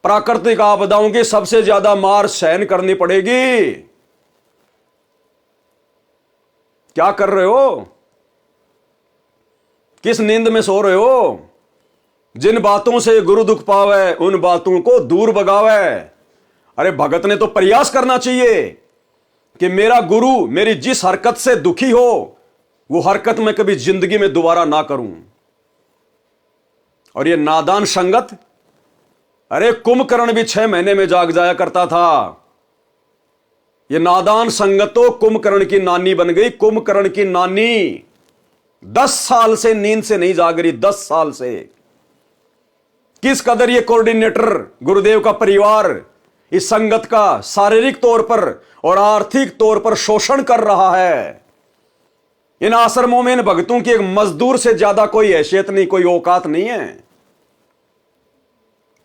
प्राकृतिक आपदाओं की सबसे ज्यादा मार सहन करनी पड़ेगी। क्या कर रहे हो? किस नींद में सो रहे हो? जिन बातों से गुरु दुख पावे उन बातों को दूर भगावे। अरे भगत ने तो प्रयास करना चाहिए कि मेरा गुरु मेरी जिस हरकत से दुखी हो वो हरकत मैं कभी जिंदगी में दोबारा ना करूं। और ये नादान संगत, अरे कुंभकर्ण भी 6 महीने में जाग जाया करता था। ये नादान संगत तो कुंभकर्ण की नानी बन गई। कुंभकर्ण की नानी 10 साल से नींद से नहीं जाग रही, 10 साल से। किस कदर ये कोऑर्डिनेटर गुरुदेव का परिवार इस संगत का शारीरिक तौर पर और आर्थिक तौर पर शोषण कर रहा है। इन आश्रमों में इन भक्तों की एक मजदूर से ज्यादा कोई हैसियत नहीं, कोई औकात नहीं है।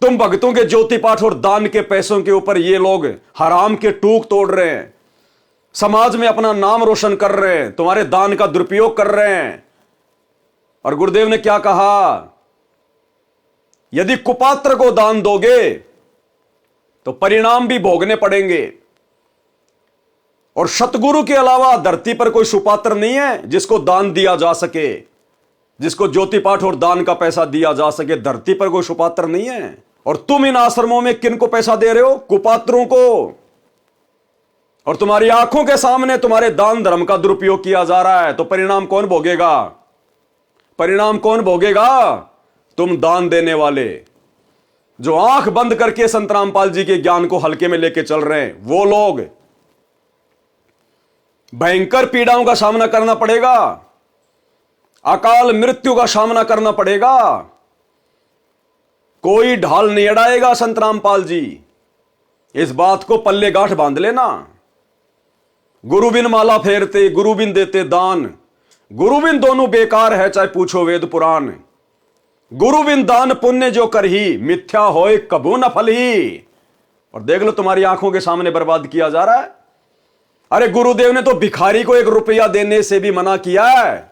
तुम भक्तों के ज्योति पाठ और दान के पैसों के ऊपर ये लोग हराम के टूक तोड़ रहे हैं, समाज में अपना नाम रोशन कर रहे हैं, तुम्हारे दान का दुरुपयोग कर रहे हैं। और गुरुदेव ने क्या कहा, यदि कुपात्र को दान दोगे तो परिणाम भी भोगने पड़ेंगे। और सतगुरु के अलावा धरती पर कोई सुपात्र नहीं है जिसको दान दिया जा सके, जिसको ज्योति पाठ और दान का पैसा दिया जा सके। धरती पर कोई सुपात्र नहीं है। और तुम इन आश्रमों में किन को पैसा दे रहे हो? कुपात्रों को। और तुम्हारी आंखों के सामने तुम्हारे दान धर्म का दुरुपयोग किया जा रहा है। तो परिणाम कौन भोगेगा? परिणाम कौन भोगेगा? तुम दान देने वाले, जो आंख बंद करके संत रामपाल जी के ज्ञान को हल्के में लेके चल रहे हैं, वो लोग भयंकर पीड़ाओं का सामना करना पड़ेगा, अकाल मृत्यु का सामना करना पड़ेगा। कोई ढाल नहीं अड़ाएगा संत रामपाल जी। इस बात को पल्ले गांठ बांध लेना। गुरु बिन माला फेरते, गुरु बिन देते दान, गुरु बिन दोनों बेकार है चाहे पूछो वेद पुराण। गुरु बिन दान पुण्य जो करही, मिथ्या होए कबू न फलही। और देख लो तुम्हारी आंखों के सामने बर्बाद किया जा रहा है। अरे गुरुदेव ने तो भिखारी को 1 रुपया देने से भी मना किया है,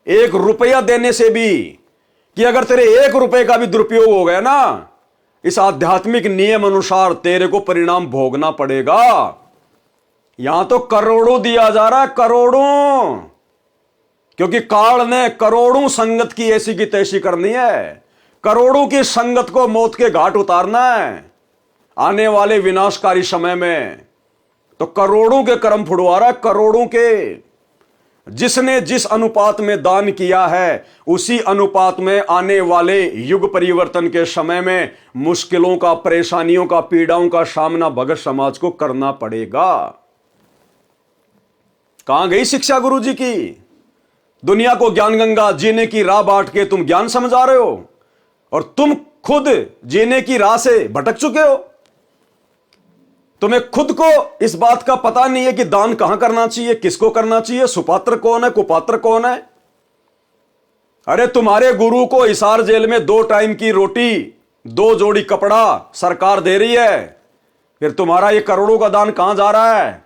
1 रुपया देने से भी, कि अगर तेरे 1 रुपए का भी दुरुपयोग हो गया ना, इस आध्यात्मिक नियम अनुसार तेरे को परिणाम भोगना पड़ेगा। यहां तो करोड़ों दिया जा रहा है, करोड़ों, क्योंकि काल ने करोड़ों संगत की ऐसी की तैसी करनी है। करोड़ों की संगत को मौत के घाट उतारना है आने वाले विनाशकारी समय में। तो करोड़ों के कर्म फुड़वा रहा है, करोड़ों के। जिसने जिस अनुपात में दान किया है उसी अनुपात में आने वाले युग परिवर्तन के समय में मुश्किलों का, परेशानियों का, पीड़ाओं का सामना भगत समाज को करना पड़ेगा। कहां गई शिक्षा गुरु जी की? दुनिया को ज्ञान गंगा जीने की राह बांट के तुम ज्ञान समझा रहे हो, और तुम खुद जीने की राह से भटक चुके हो। तुम्हें खुद को इस बात का पता नहीं है कि दान कहां करना चाहिए, किसको करना चाहिए, सुपात्र कौन है, कुपात्र कौन है। अरे तुम्हारे गुरु को हिसार जेल में 2 टाइम की रोटी, 2 जोड़ी कपड़ा सरकार दे रही है, फिर तुम्हारा ये करोड़ों का दान कहां जा रहा है?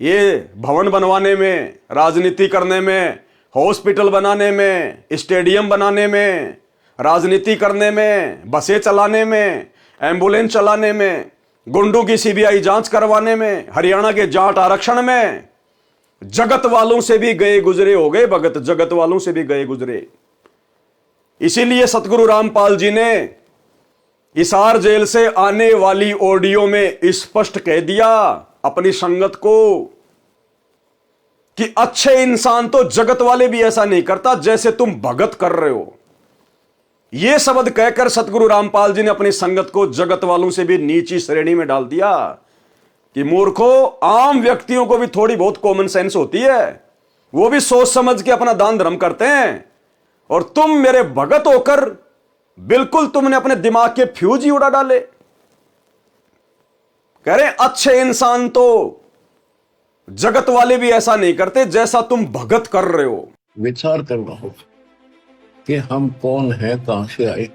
ये भवन बनवाने में, राजनीति करने में, हॉस्पिटल बनाने में, स्टेडियम बनाने में, राजनीति करने में, बसें चलाने में, एम्बुलेंस चलाने में, गुंडों की सीबीआई जांच करवाने में, हरियाणा के जाट आरक्षण में जगत वालों से भी गए गुजरे हो गए भगत, जगत वालों से भी गए गुजरे। इसीलिए सतगुरु रामपाल जी ने हिसार जेल से आने वाली ऑडियो में स्पष्ट कह दिया अपनी संगत को कि अच्छे इंसान तो जगत वाले भी ऐसा नहीं करता जैसे तुम भगत कर रहे हो। यह शब्द कहकर सतगुरु रामपाल जी ने अपनी संगत को जगत वालों से भी नीची श्रेणी में डाल दिया कि मूर्खो, आम व्यक्तियों को भी थोड़ी बहुत कॉमन सेंस होती है, वो भी सोच समझ के अपना दान धर्म करते हैं, और तुम मेरे भगत होकर बिल्कुल तुमने अपने दिमाग के फ्यूज ही उड़ा डाले। कह रहे अच्छे इंसान तो जगत वाले भी ऐसा नहीं करते जैसा तुम भगत कर रहे हो। विचार करना होगा कि हम कौन है, कहां से आए।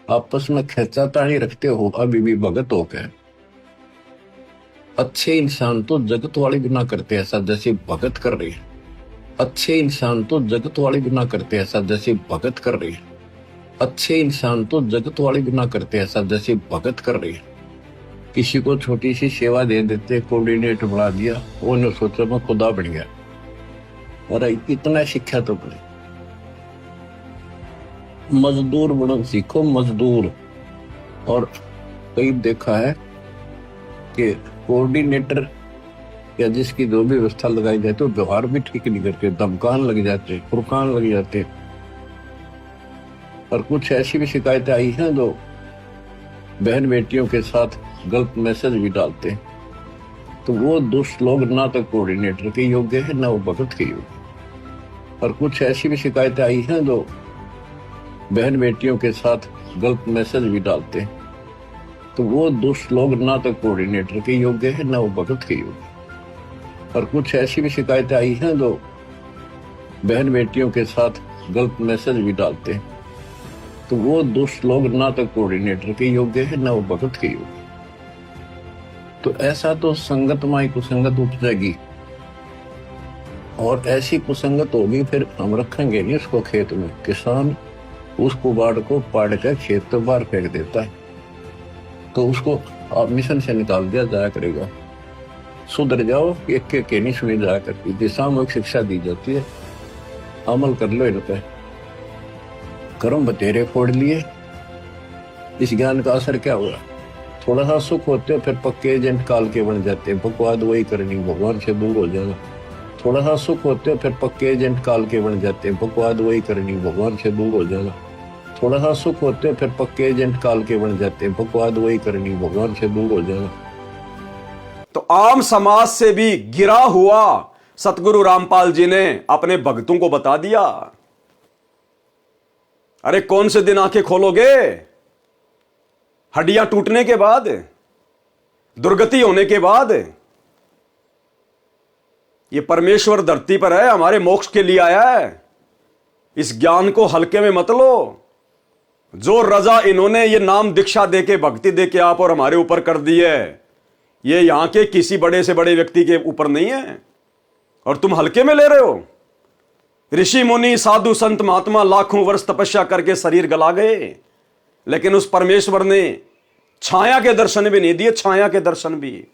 आपस में खींचातानी रखते हो अभी भी भगत हो गए। अच्छे इंसान तो जगत वाले भी ना करते ऐसा जैसे भगत कर रहे हैं। अच्छे इंसान तो जगत वाले भी ना करते ऐसा जैसे भगत कर रहे हैं। अच्छे इंसान तो जगत वाले भी ना करते ऐसा जैसे भगत कर रहे हैं। किसी को छोटी सी सेवा दे देते, कोऑर्डिनेटर बना दिया, वो ने सोचा मैं खुदा बन गया। अरे इतना शिक्षा तो बने, मजदूर बनो सीखो, मजदूर। और कई देखा है कि कोऑर्डिनेटर या जिसकी जो भी व्यवस्था लगाई जाती है व्यवहार भी ठीक नहीं करते, धमकान लग जाते, फुरकान लग जाते। और कुछ ऐसी भी शिकायतें आई हैं जो बहन बेटियों के साथ गलत मैसेज भी डालते हैं। तो वो दुष्ट लोग ना तो कोऑर्डिनेटर के योग्य है, ना वो भगत के योग्य। और कुछ ऐसी भी शिकायतें आई हैं जो बहन बेटियों के साथ गलत मैसेज भी डालते हैं। तो वो दुष्ट लोग ना तो कोऑर्डिनेटर के योग्य है, ना वो भगत के योग्य। और कुछ ऐसी भी शिकायतें आई हैं जो बहन बेटियों के साथ गलत मैसेज भी डालते हैं। तो वो दुष्ट लोग ना तो कोऑर्डिनेटर के योग्य है, ना वो भगत के योग्य। तो ऐसा तो संगत माई कुसंगत उपजेगी, और ऐसी कुसंगत होगी फिर हम रखेंगे नहीं उसको खेत में। किसान उस कुबाड़ को पाड़ कर खेत तो बाहर फेंक देता है, तो उसको आप मिशन से निकाल दिया जाया करेगा। सुधर जाओ, एक के नहीं सुनी जाया करती थी। सामूहिक शिक्षा दी जाती है, अमल कर लो इन पे। कर्म बतेरे फोड़ लिए, इस ज्ञान का असर क्या हुआ? थोड़ा सा सुख होते हो फिर पक्के एजेंट काल के बन जाते हैं। बकवाद वही करनी, भगवान से दूर हो जाना। थोड़ा सा सुख होते हो फिर पक्के एजेंट काल के बन जाते हैं। बकवाद वही करनी, भगवान से दूर हो जाना। थोड़ा सा सुख होते हो फिर पक्के एजेंट काल के बन जाते हैं। बकवाद वही करनी, भगवान से दूर हो जाना। तो आम समाज से भी गिरा हुआ सतगुरु रामपाल जी ने अपने भक्तों को बता दिया। अरे कौन से दिन आंखें खोलोगे? हड्डियां टूटने के बाद, दुर्गति होने के बाद। ये परमेश्वर धरती पर है, हमारे मोक्ष के लिए आया है। इस ज्ञान को हल्के में मत लो। जो रजा इन्होंने ये नाम दीक्षा देके, भक्ति देके आप और हमारे ऊपर कर दी है, ये यहां के किसी बड़े से बड़े व्यक्ति के ऊपर नहीं है, और तुम हल्के में ले रहे हो। ऋषि मुनि साधु संत महात्मा लाखों वर्ष तपस्या करके शरीर गला गए, लेकिन उस परमेश्वर ने छाया के दर्शन भी नहीं दिए, छाया के दर्शन भी।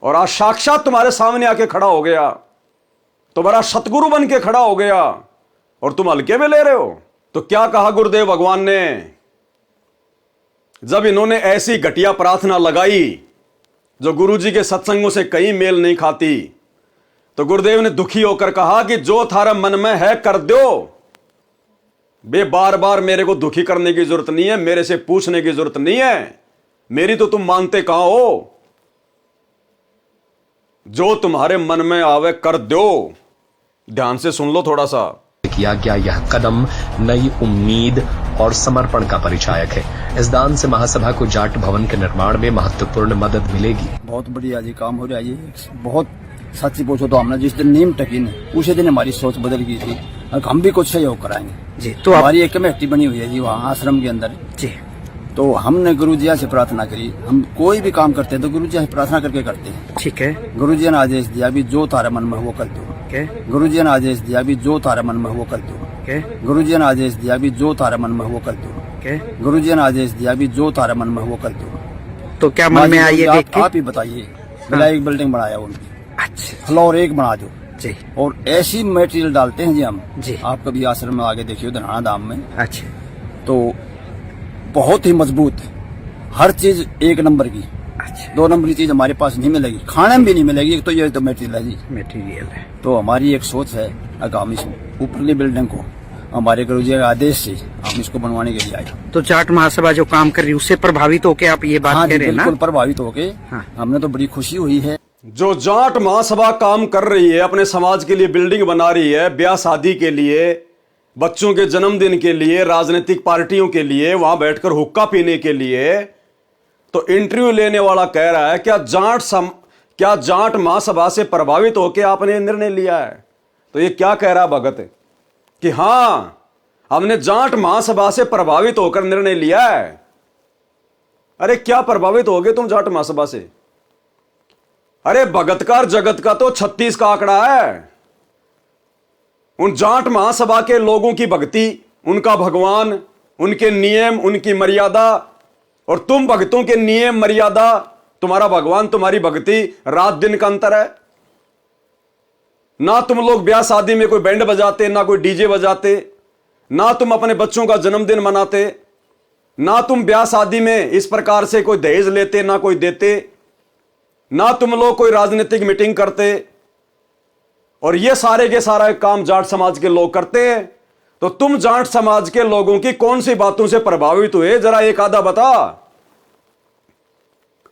और आज साक्षात तुम्हारे सामने आके खड़ा हो गया, तुम्हारा सतगुरु बन के खड़ा हो गया, और तुम हल्के में ले रहे हो। तो क्या कहा गुरुदेव भगवान ने? जब इन्होंने ऐसी घटिया प्रार्थना लगाई जो गुरुजी के सत्संगों से कहीं मेल नहीं खाती, तो गुरुदेव ने दुखी होकर कहा कि जो थारा मन में है कर दो। बे बार बार मेरे को दुखी करने की जरूरत नहीं है, मेरे से पूछने की जरूरत नहीं है, मेरी तो तुम मानते कहां हो। जो तुम्हारे मन में आवे कर दो। ध्यान से सुन लो थोड़ा सा। किया गया यह कदम नई उम्मीद और समर्पण का परिचायक है। इस दान से महासभा को जाट भवन के निर्माण में महत्वपूर्ण मदद मिलेगी। बहुत बढ़िया जी काम हो रहा है। ये बहुत सच्ची पूछो तो हमने जिस दिन नीम टकी ने उसी दिन हमारी सोच बदल गई थी, और हम भी कुछ सहयोग कराएंगे जी। तो हमारी एक कमेटी बनी हुई है जी वहाँ आश्रम के अंदर जी। तो हमने गुरुजी से प्रार्थना करी, हम कोई भी काम करते हैं तो गुरुजी से प्रार्थना करके करते हैं। ठीक है। गुरुजी ने आदेश दिया भी जो तारे मन में वो कर दो। गुरुजी ने आदेश दिया भी जो तारे मन में वो कर दो। गुरुजी ने आदेश दिया भी जो तारे मन में वो कर दो। गुरुजी ने आदेश दिया भी जो तारे मन में वो कर दो। तो क्या मन में आई है देख के? आप ही बताइए। बिला एक बिल्डिंग बनाया उनकी, अच्छा फ्लोर एक बना दो जी और ऐसी मटेरियल डालते हैं जी हम जी। आप कभी आश्रम में आगे देखिए धनाना धाम में, अच्छा तो बहुत ही मजबूत है, हर चीज एक नंबर की। अच्छा 2 नंबर की चीज हमारे पास नहीं मिलेगी, खाने में भी नहीं मिलेगी। एक तो ये तो मटेरियल है जी। मटेरियल है। तो हमारी एक सोच है आगामी ऊपरली बिल्डिंग को हमारे गुरुजी के आदेश से हम इसको बनवाने के लिए आए। तो जाट महासभा जो काम कर रही है उससे प्रभावित होके आप ये बात हाँ कह जी, रहे हैं ना? बिल्कुल प्रभावित होके हाँ। हमने तो बड़ी खुशी हुई है। जो जाट महासभा काम कर रही है, अपने समाज के लिए बिल्डिंग बना रही है, ब्याह शादी के लिए, बच्चों के जन्मदिन के लिए, राजनीतिक पार्टियों के लिए, वहां बैठकर हुक्का पीने के लिए, तो इंटरव्यू लेने वाला कह रहा है क्या जाट महासभा से प्रभावित होकर आपने निर्णय लिया है? तो ये क्या कह रहा है भगत कि हां हमने जाट महासभा से प्रभावित होकर निर्णय लिया है। अरे क्या प्रभावित होगे तुम जाट महासभा से? अरे भगतकार जगत का तो 36 का आंकड़ा है। उन जाट महासभा के लोगों की भक्ति, उनका भगवान, उनके नियम, उनकी मर्यादा, और तुम भक्तों के नियम मर्यादा, तुम्हारा भगवान, तुम्हारी भक्ति, रात दिन का अंतर है। ना तुम लोग ब्याह शादी में कोई बैंड बजाते, ना कोई डीजे बजाते, ना तुम अपने बच्चों का जन्मदिन मनाते, ना तुम ब्याह शादी में इस प्रकार से कोई दहेज लेते, ना कोई देते, ना तुम लोग कोई राजनीतिक मीटिंग करते, और ये सारे के सारा काम जाट समाज के लोग करते हैं। तो तुम जाट समाज के लोगों की कौन सी बातों से प्रभावित हुए, जरा एक आधा बता।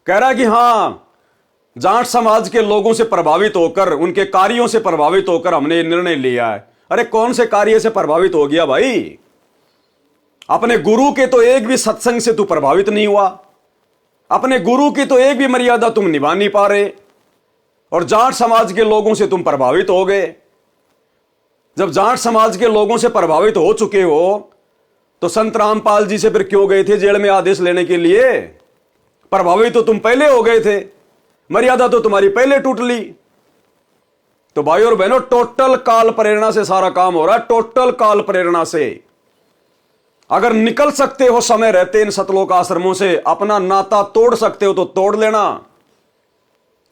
कह रहा है कि हां जाट समाज के लोगों से प्रभावित होकर, उनके कार्यों से प्रभावित होकर हमने ये निर्णय लिया है। अरे कौन से कार्य से प्रभावित हो गया भाई? अपने गुरु के तो एक भी सत्संग से तू प्रभावित नहीं हुआ, अपने गुरु की तो एक भी मर्यादा तुम निभा नहीं पा रहे, और जाट समाज के लोगों से तुम प्रभावित हो गए। जब जाट समाज के लोगों से प्रभावित हो चुके हो तो संत रामपाल जी से फिर क्यों गए थे जेल में आदेश लेने के लिए? प्रभावित तो तुम पहले हो गए थे, मर्यादा तो तुम्हारी पहले टूट ली। तो भाई और बहनों, टोटल काल प्रेरणा से सारा काम हो रहा है, टोटल काल प्रेरणा से। अगर निकल सकते हो समय रहते इन सतलोक आश्रमों से, अपना नाता तोड़ सकते हो तो तोड़ लेना।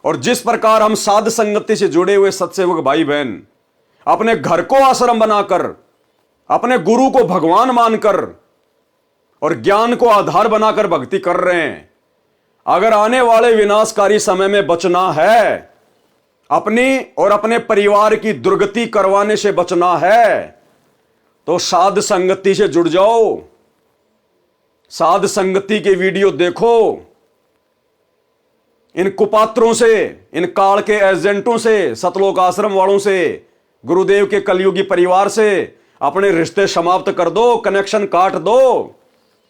और जिस प्रकार हम साध संगति से जुड़े हुए सत्सेवक भाई बहन अपने घर को आश्रम बनाकर, अपने गुरु को भगवान मानकर और ज्ञान को आधार बनाकर भक्ति कर रहे हैं, अगर आने वाले विनाशकारी समय में बचना है, अपनी और अपने परिवार की दुर्गति करवाने से बचना है, तो साध संगति से जुड़ जाओ, साध संगति के वीडियो देखो, इन कुपात्रों से, इन काल के एजेंटों से, सतलोक आश्रम वालों से, गुरुदेव के कलयुगी परिवार से अपने रिश्ते समाप्त कर दो, कनेक्शन काट दो।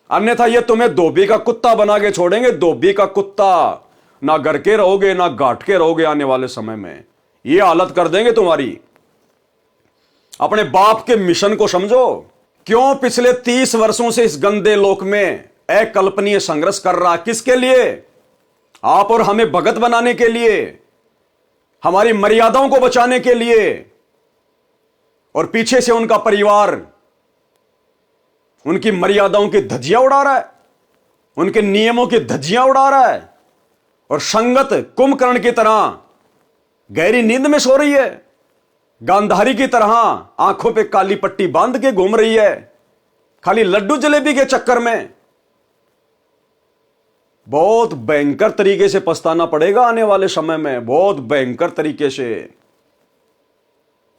अन्यथा ये तुम्हें धोबी का कुत्ता बना के छोड़ेंगे, धोबी का कुत्ता। ना घर के रहोगे, ना घाट के रहोगे, आने वाले समय में ये हालत कर देंगे तुम्हारी। अपने बाप के मिशन को समझो। क्यों पिछले 30 वर्षों से इस गंदे लोक में अकल्पनीय संघर्ष कर रहा? किसके लिए? आप और हमें भगत बनाने के लिए, हमारी मर्यादाओं को बचाने के लिए, और पीछे से उनका परिवार उनकी मर्यादाओं की धज्जियां उड़ा रहा है, उनके नियमों की धज्जियां उड़ा रहा है, और संगत कुंभकर्ण की तरह गहरी नींद में सो रही है, गांधारी की तरह आंखों पे काली पट्टी बांध के घूम रही है, खाली लड्डू जलेबी के चक्कर में। बहुत भयंकर तरीके से पछताना पड़ेगा आने वाले समय में, बहुत भयंकर तरीके से।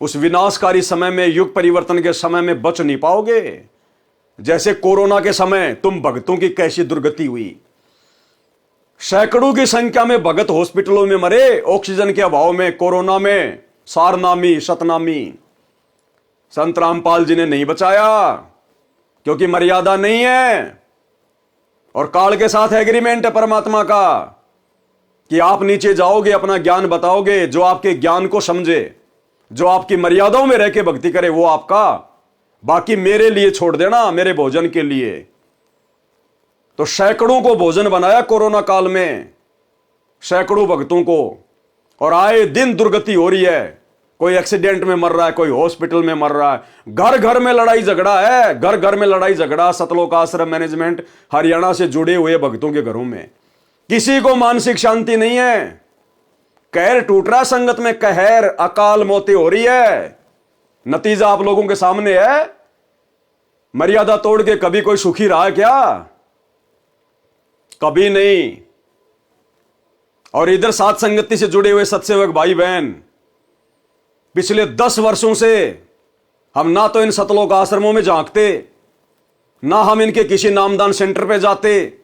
उस विनाशकारी समय में, युग परिवर्तन के समय में बच नहीं पाओगे। जैसे कोरोना के समय तुम भगतों की कैसी दुर्गति हुई, सैकड़ों की संख्या में भगत हॉस्पिटलों में मरे ऑक्सीजन के अभाव में, कोरोना में, सारनामी शतनामी। संत रामपाल जी ने नहीं बचाया क्योंकि मर्यादा नहीं है, और काल के साथ एग्रीमेंट है परमात्मा का कि आप नीचे जाओगे, अपना ज्ञान बताओगे, जो आपके ज्ञान को समझे, जो आपकी मर्यादाओं में रह के भक्ति करे वो आपका, बाकी मेरे लिए छोड़ देना, मेरे भोजन के लिए। तो सैकड़ों को भोजन बनाया कोरोना काल में, सैकड़ों भक्तों को, और आए दिन दुर्गति हो रही है। कोई एक्सीडेंट में मर रहा है, कोई हॉस्पिटल में मर रहा है, घर घर में लड़ाई झगड़ा है, घर घर में लड़ाई झगड़ा। सतलोक आश्रम मैनेजमेंट हरियाणा से जुड़े हुए भक्तों के घरों में किसी को मानसिक शांति नहीं है। कहर टूट रहा संगत में, कहर अकाल मौतें हो रही है। नतीजा आप लोगों के सामने है। मर्यादा तोड़ के कभी कोई सुखी रहा है क्या? कभी नहीं। और इधर साथ संगति से जुड़े हुए सत्सेवक भाई बहन, पिछले 10 वर्षों से हम ना तो इन सतलोक आश्रमों में झांकते, ना हम इनके किसी नामदान सेंटर पे जाते,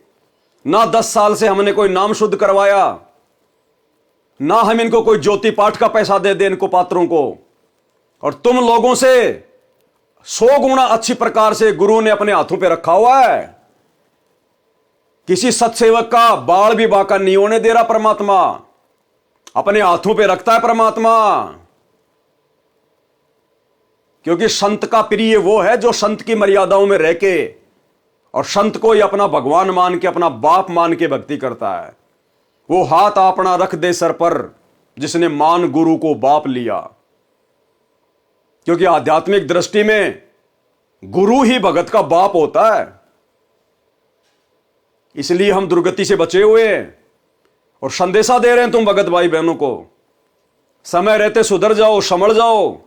ना 10 साल से हमने कोई नाम शुद्ध करवाया, ना हम इनको कोई ज्योति पाठ का पैसा दे दे इनको पात्रों को। और तुम लोगों से 100 गुना अच्छी प्रकार से गुरु ने अपने हाथों पे रखा हुआ है। किसी सत्सेवक का बाल भी बाका नहीं होने दे रहा परमात्मा, अपने हाथों पे रखता है परमात्मा। क्योंकि संत का प्रिय वो है जो संत की मर्यादाओं में रह के और संत को ही अपना भगवान मान के, अपना बाप मान के भक्ति करता है। वो हाथ अपना रख दे सर पर जिसने मान गुरु को बाप लिया। क्योंकि आध्यात्मिक दृष्टि में गुरु ही भगत का बाप होता है। इसलिए हम दुर्गति से बचे हुए हैं और संदेशा दे रहे हैं तुम भगत भाई बहनों को, समय रहते सुधर जाओ, संभल जाओ,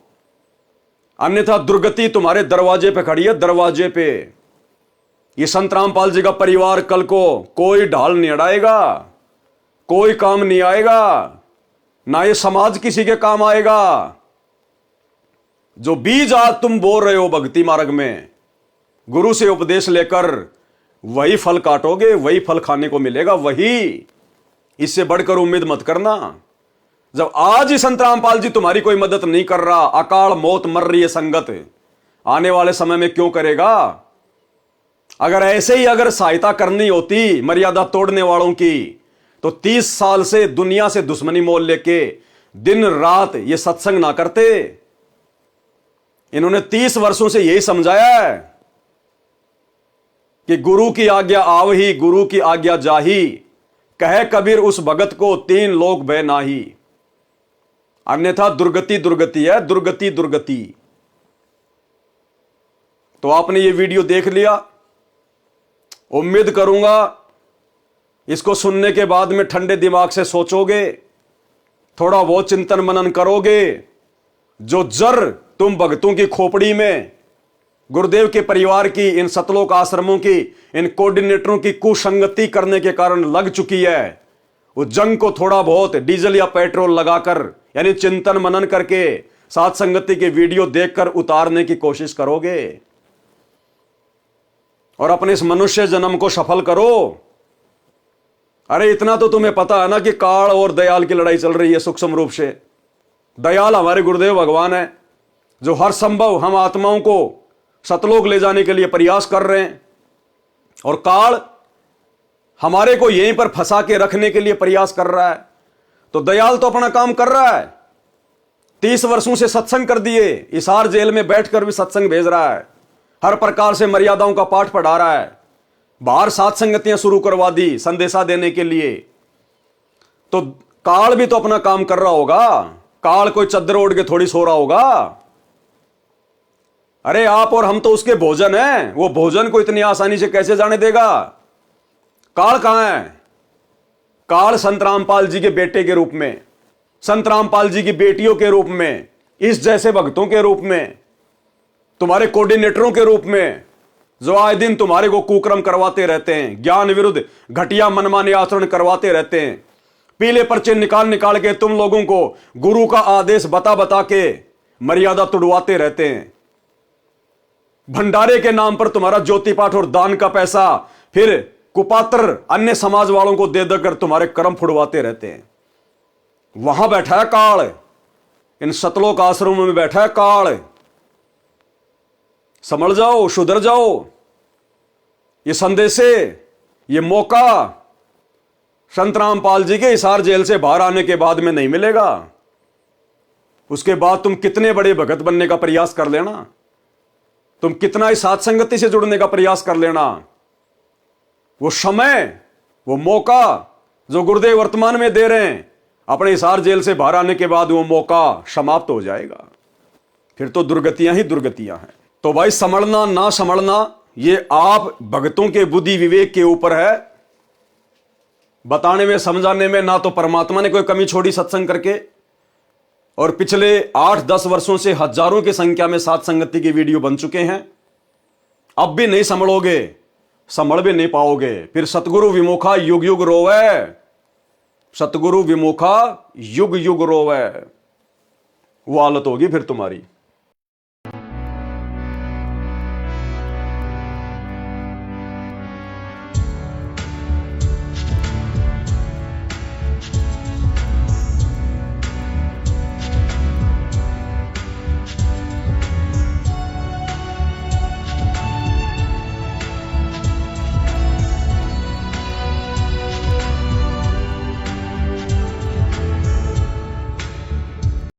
अन्यथा दुर्गति तुम्हारे दरवाजे पे खड़ी है, दरवाजे पे। ये संत रामपाल जी का परिवार कल को कोई ढाल नहीं अड़ाएगा, कोई काम नहीं आएगा, ना ये समाज किसी के काम आएगा। जो बीज आज तुम बोल रहे हो भक्ति मार्ग में, गुरु से उपदेश लेकर वही फल काटोगे, वही फल खाने को मिलेगा, वही। इससे बढ़कर उम्मीद मत करना। जब आज ही संत रामपाल जी तुम्हारी कोई मदद नहीं कर रहा, अकाल मौत मर रही है संगत, आने वाले समय में क्यों करेगा? अगर ऐसे ही अगर सहायता करनी होती मर्यादा तोड़ने वालों की, तो 30 साल से दुनिया से दुश्मनी मोल लेके दिन रात ये सत्संग ना करते। इन्होंने 30 वर्षों से यही समझाया है कि गुरु की आज्ञा आवही, गुरु की आज्ञा जाही, कहे कबीर उस भगत को 3 लोक भय नाही। अन्यथा दुर्गति दुर्गति है, दुर्गति दुर्गति। तो आपने ये वीडियो देख लिया, उम्मीद करूंगा इसको सुनने के बाद में ठंडे दिमाग से सोचोगे, थोड़ा बहुत चिंतन मनन करोगे। जो जर तुम भक्तों की खोपड़ी में गुरुदेव के परिवार की, इन सतलोक आश्रमों की, इन कोऑर्डिनेटरों की कुसंगति करने के कारण लग चुकी है, उस जंग को थोड़ा बहुत डीजल या पेट्रोल लगाकर, यानी चिंतन मनन करके, साथ संगति के वीडियो देखकर उतारने की कोशिश करोगे और अपने इस मनुष्य जन्म को सफल करो। अरे इतना तो तुम्हें पता है ना कि काल और दयाल की लड़ाई चल रही है सूक्ष्म रूप से। दयाल हमारे गुरुदेव भगवान है, जो हर संभव हम आत्माओं को सतलोक ले जाने के लिए प्रयास कर रहे हैं, और काल हमारे को यहीं पर फंसा के रखने के लिए प्रयास कर रहा है। तो दयाल तो अपना काम कर रहा है, 30 वर्षों से सत्संग कर दिए, हिसार जेल में बैठकर भी सत्संग भेज रहा है, हर प्रकार से मर्यादाओं का पाठ पढ़ा रहा है, बाहर साथ संगतियां शुरू करवा दी संदेशा देने के लिए। तो काल भी तो अपना काम कर रहा होगा, काल कोई चद्दर ओढ़ के थोड़ी सो रहा होगा। अरे आप और हम तो उसके भोजन हैं, वो भोजन को इतनी आसानी से कैसे जाने देगा? काल कहां है? काल संत रामपाल जी के बेटे के रूप में, संत रामपाल जी की बेटियों के रूप में, इस जैसे भक्तों के रूप में, तुम्हारे कोऑर्डिनेटरों के रूप में, जो आए दिन तुम्हारे को कुक्रम करवाते रहते हैं, ज्ञान विरुद्ध घटिया मनमाने आचरण करवाते रहते हैं, पीले पर्चे निकाल निकाल के तुम लोगों को गुरु का आदेश बता बता के मर्यादा तुड़वाते रहते हैं। भंडारे के नाम पर तुम्हारा ज्योति पाठ और दान का पैसा फिर कुपात्र अन्य समाज वालों को दे देकर तुम्हारे कर्म फुड़वाते रहते हैं। वहां बैठा है काल, इन सतलोक आश्रमों में बैठा है काल। संभल जाओ, सुधर जाओ। ये संदेशे, ये मौका संत रामपाल जी के हिसार जेल से बाहर आने के बाद में नहीं मिलेगा। उसके बाद तुम कितने बड़े भगत बनने का प्रयास कर लेना, तुम कितना ही साथ संगति से जुड़ने का प्रयास कर लेना, वो समय, वो मौका जो गुरुदेव वर्तमान में दे रहे हैं, अपने हिसार जेल से बाहर आने के बाद वो मौका समाप्त हो जाएगा, फिर तो दुर्गतियां ही दुर्गतियां हैं। तो भाई संभलना ना संभलना ये आप भक्तों के बुद्धि विवेक के ऊपर है। बताने में समझाने में ना तो परमात्मा ने कोई कमी छोड़ी सत्संग करके, और पिछले 8-10 वर्षों से हजारों की संख्या में साथ संगति के वीडियो बन चुके हैं। अब भी नहीं संभलोगे, संभल भी नहीं पाओगे, फिर सतगुरु विमुखा युग युग रोवे, सतगुरु विमुखा युग युग रोवे, वो हालत होगी फिर तुम्हारी।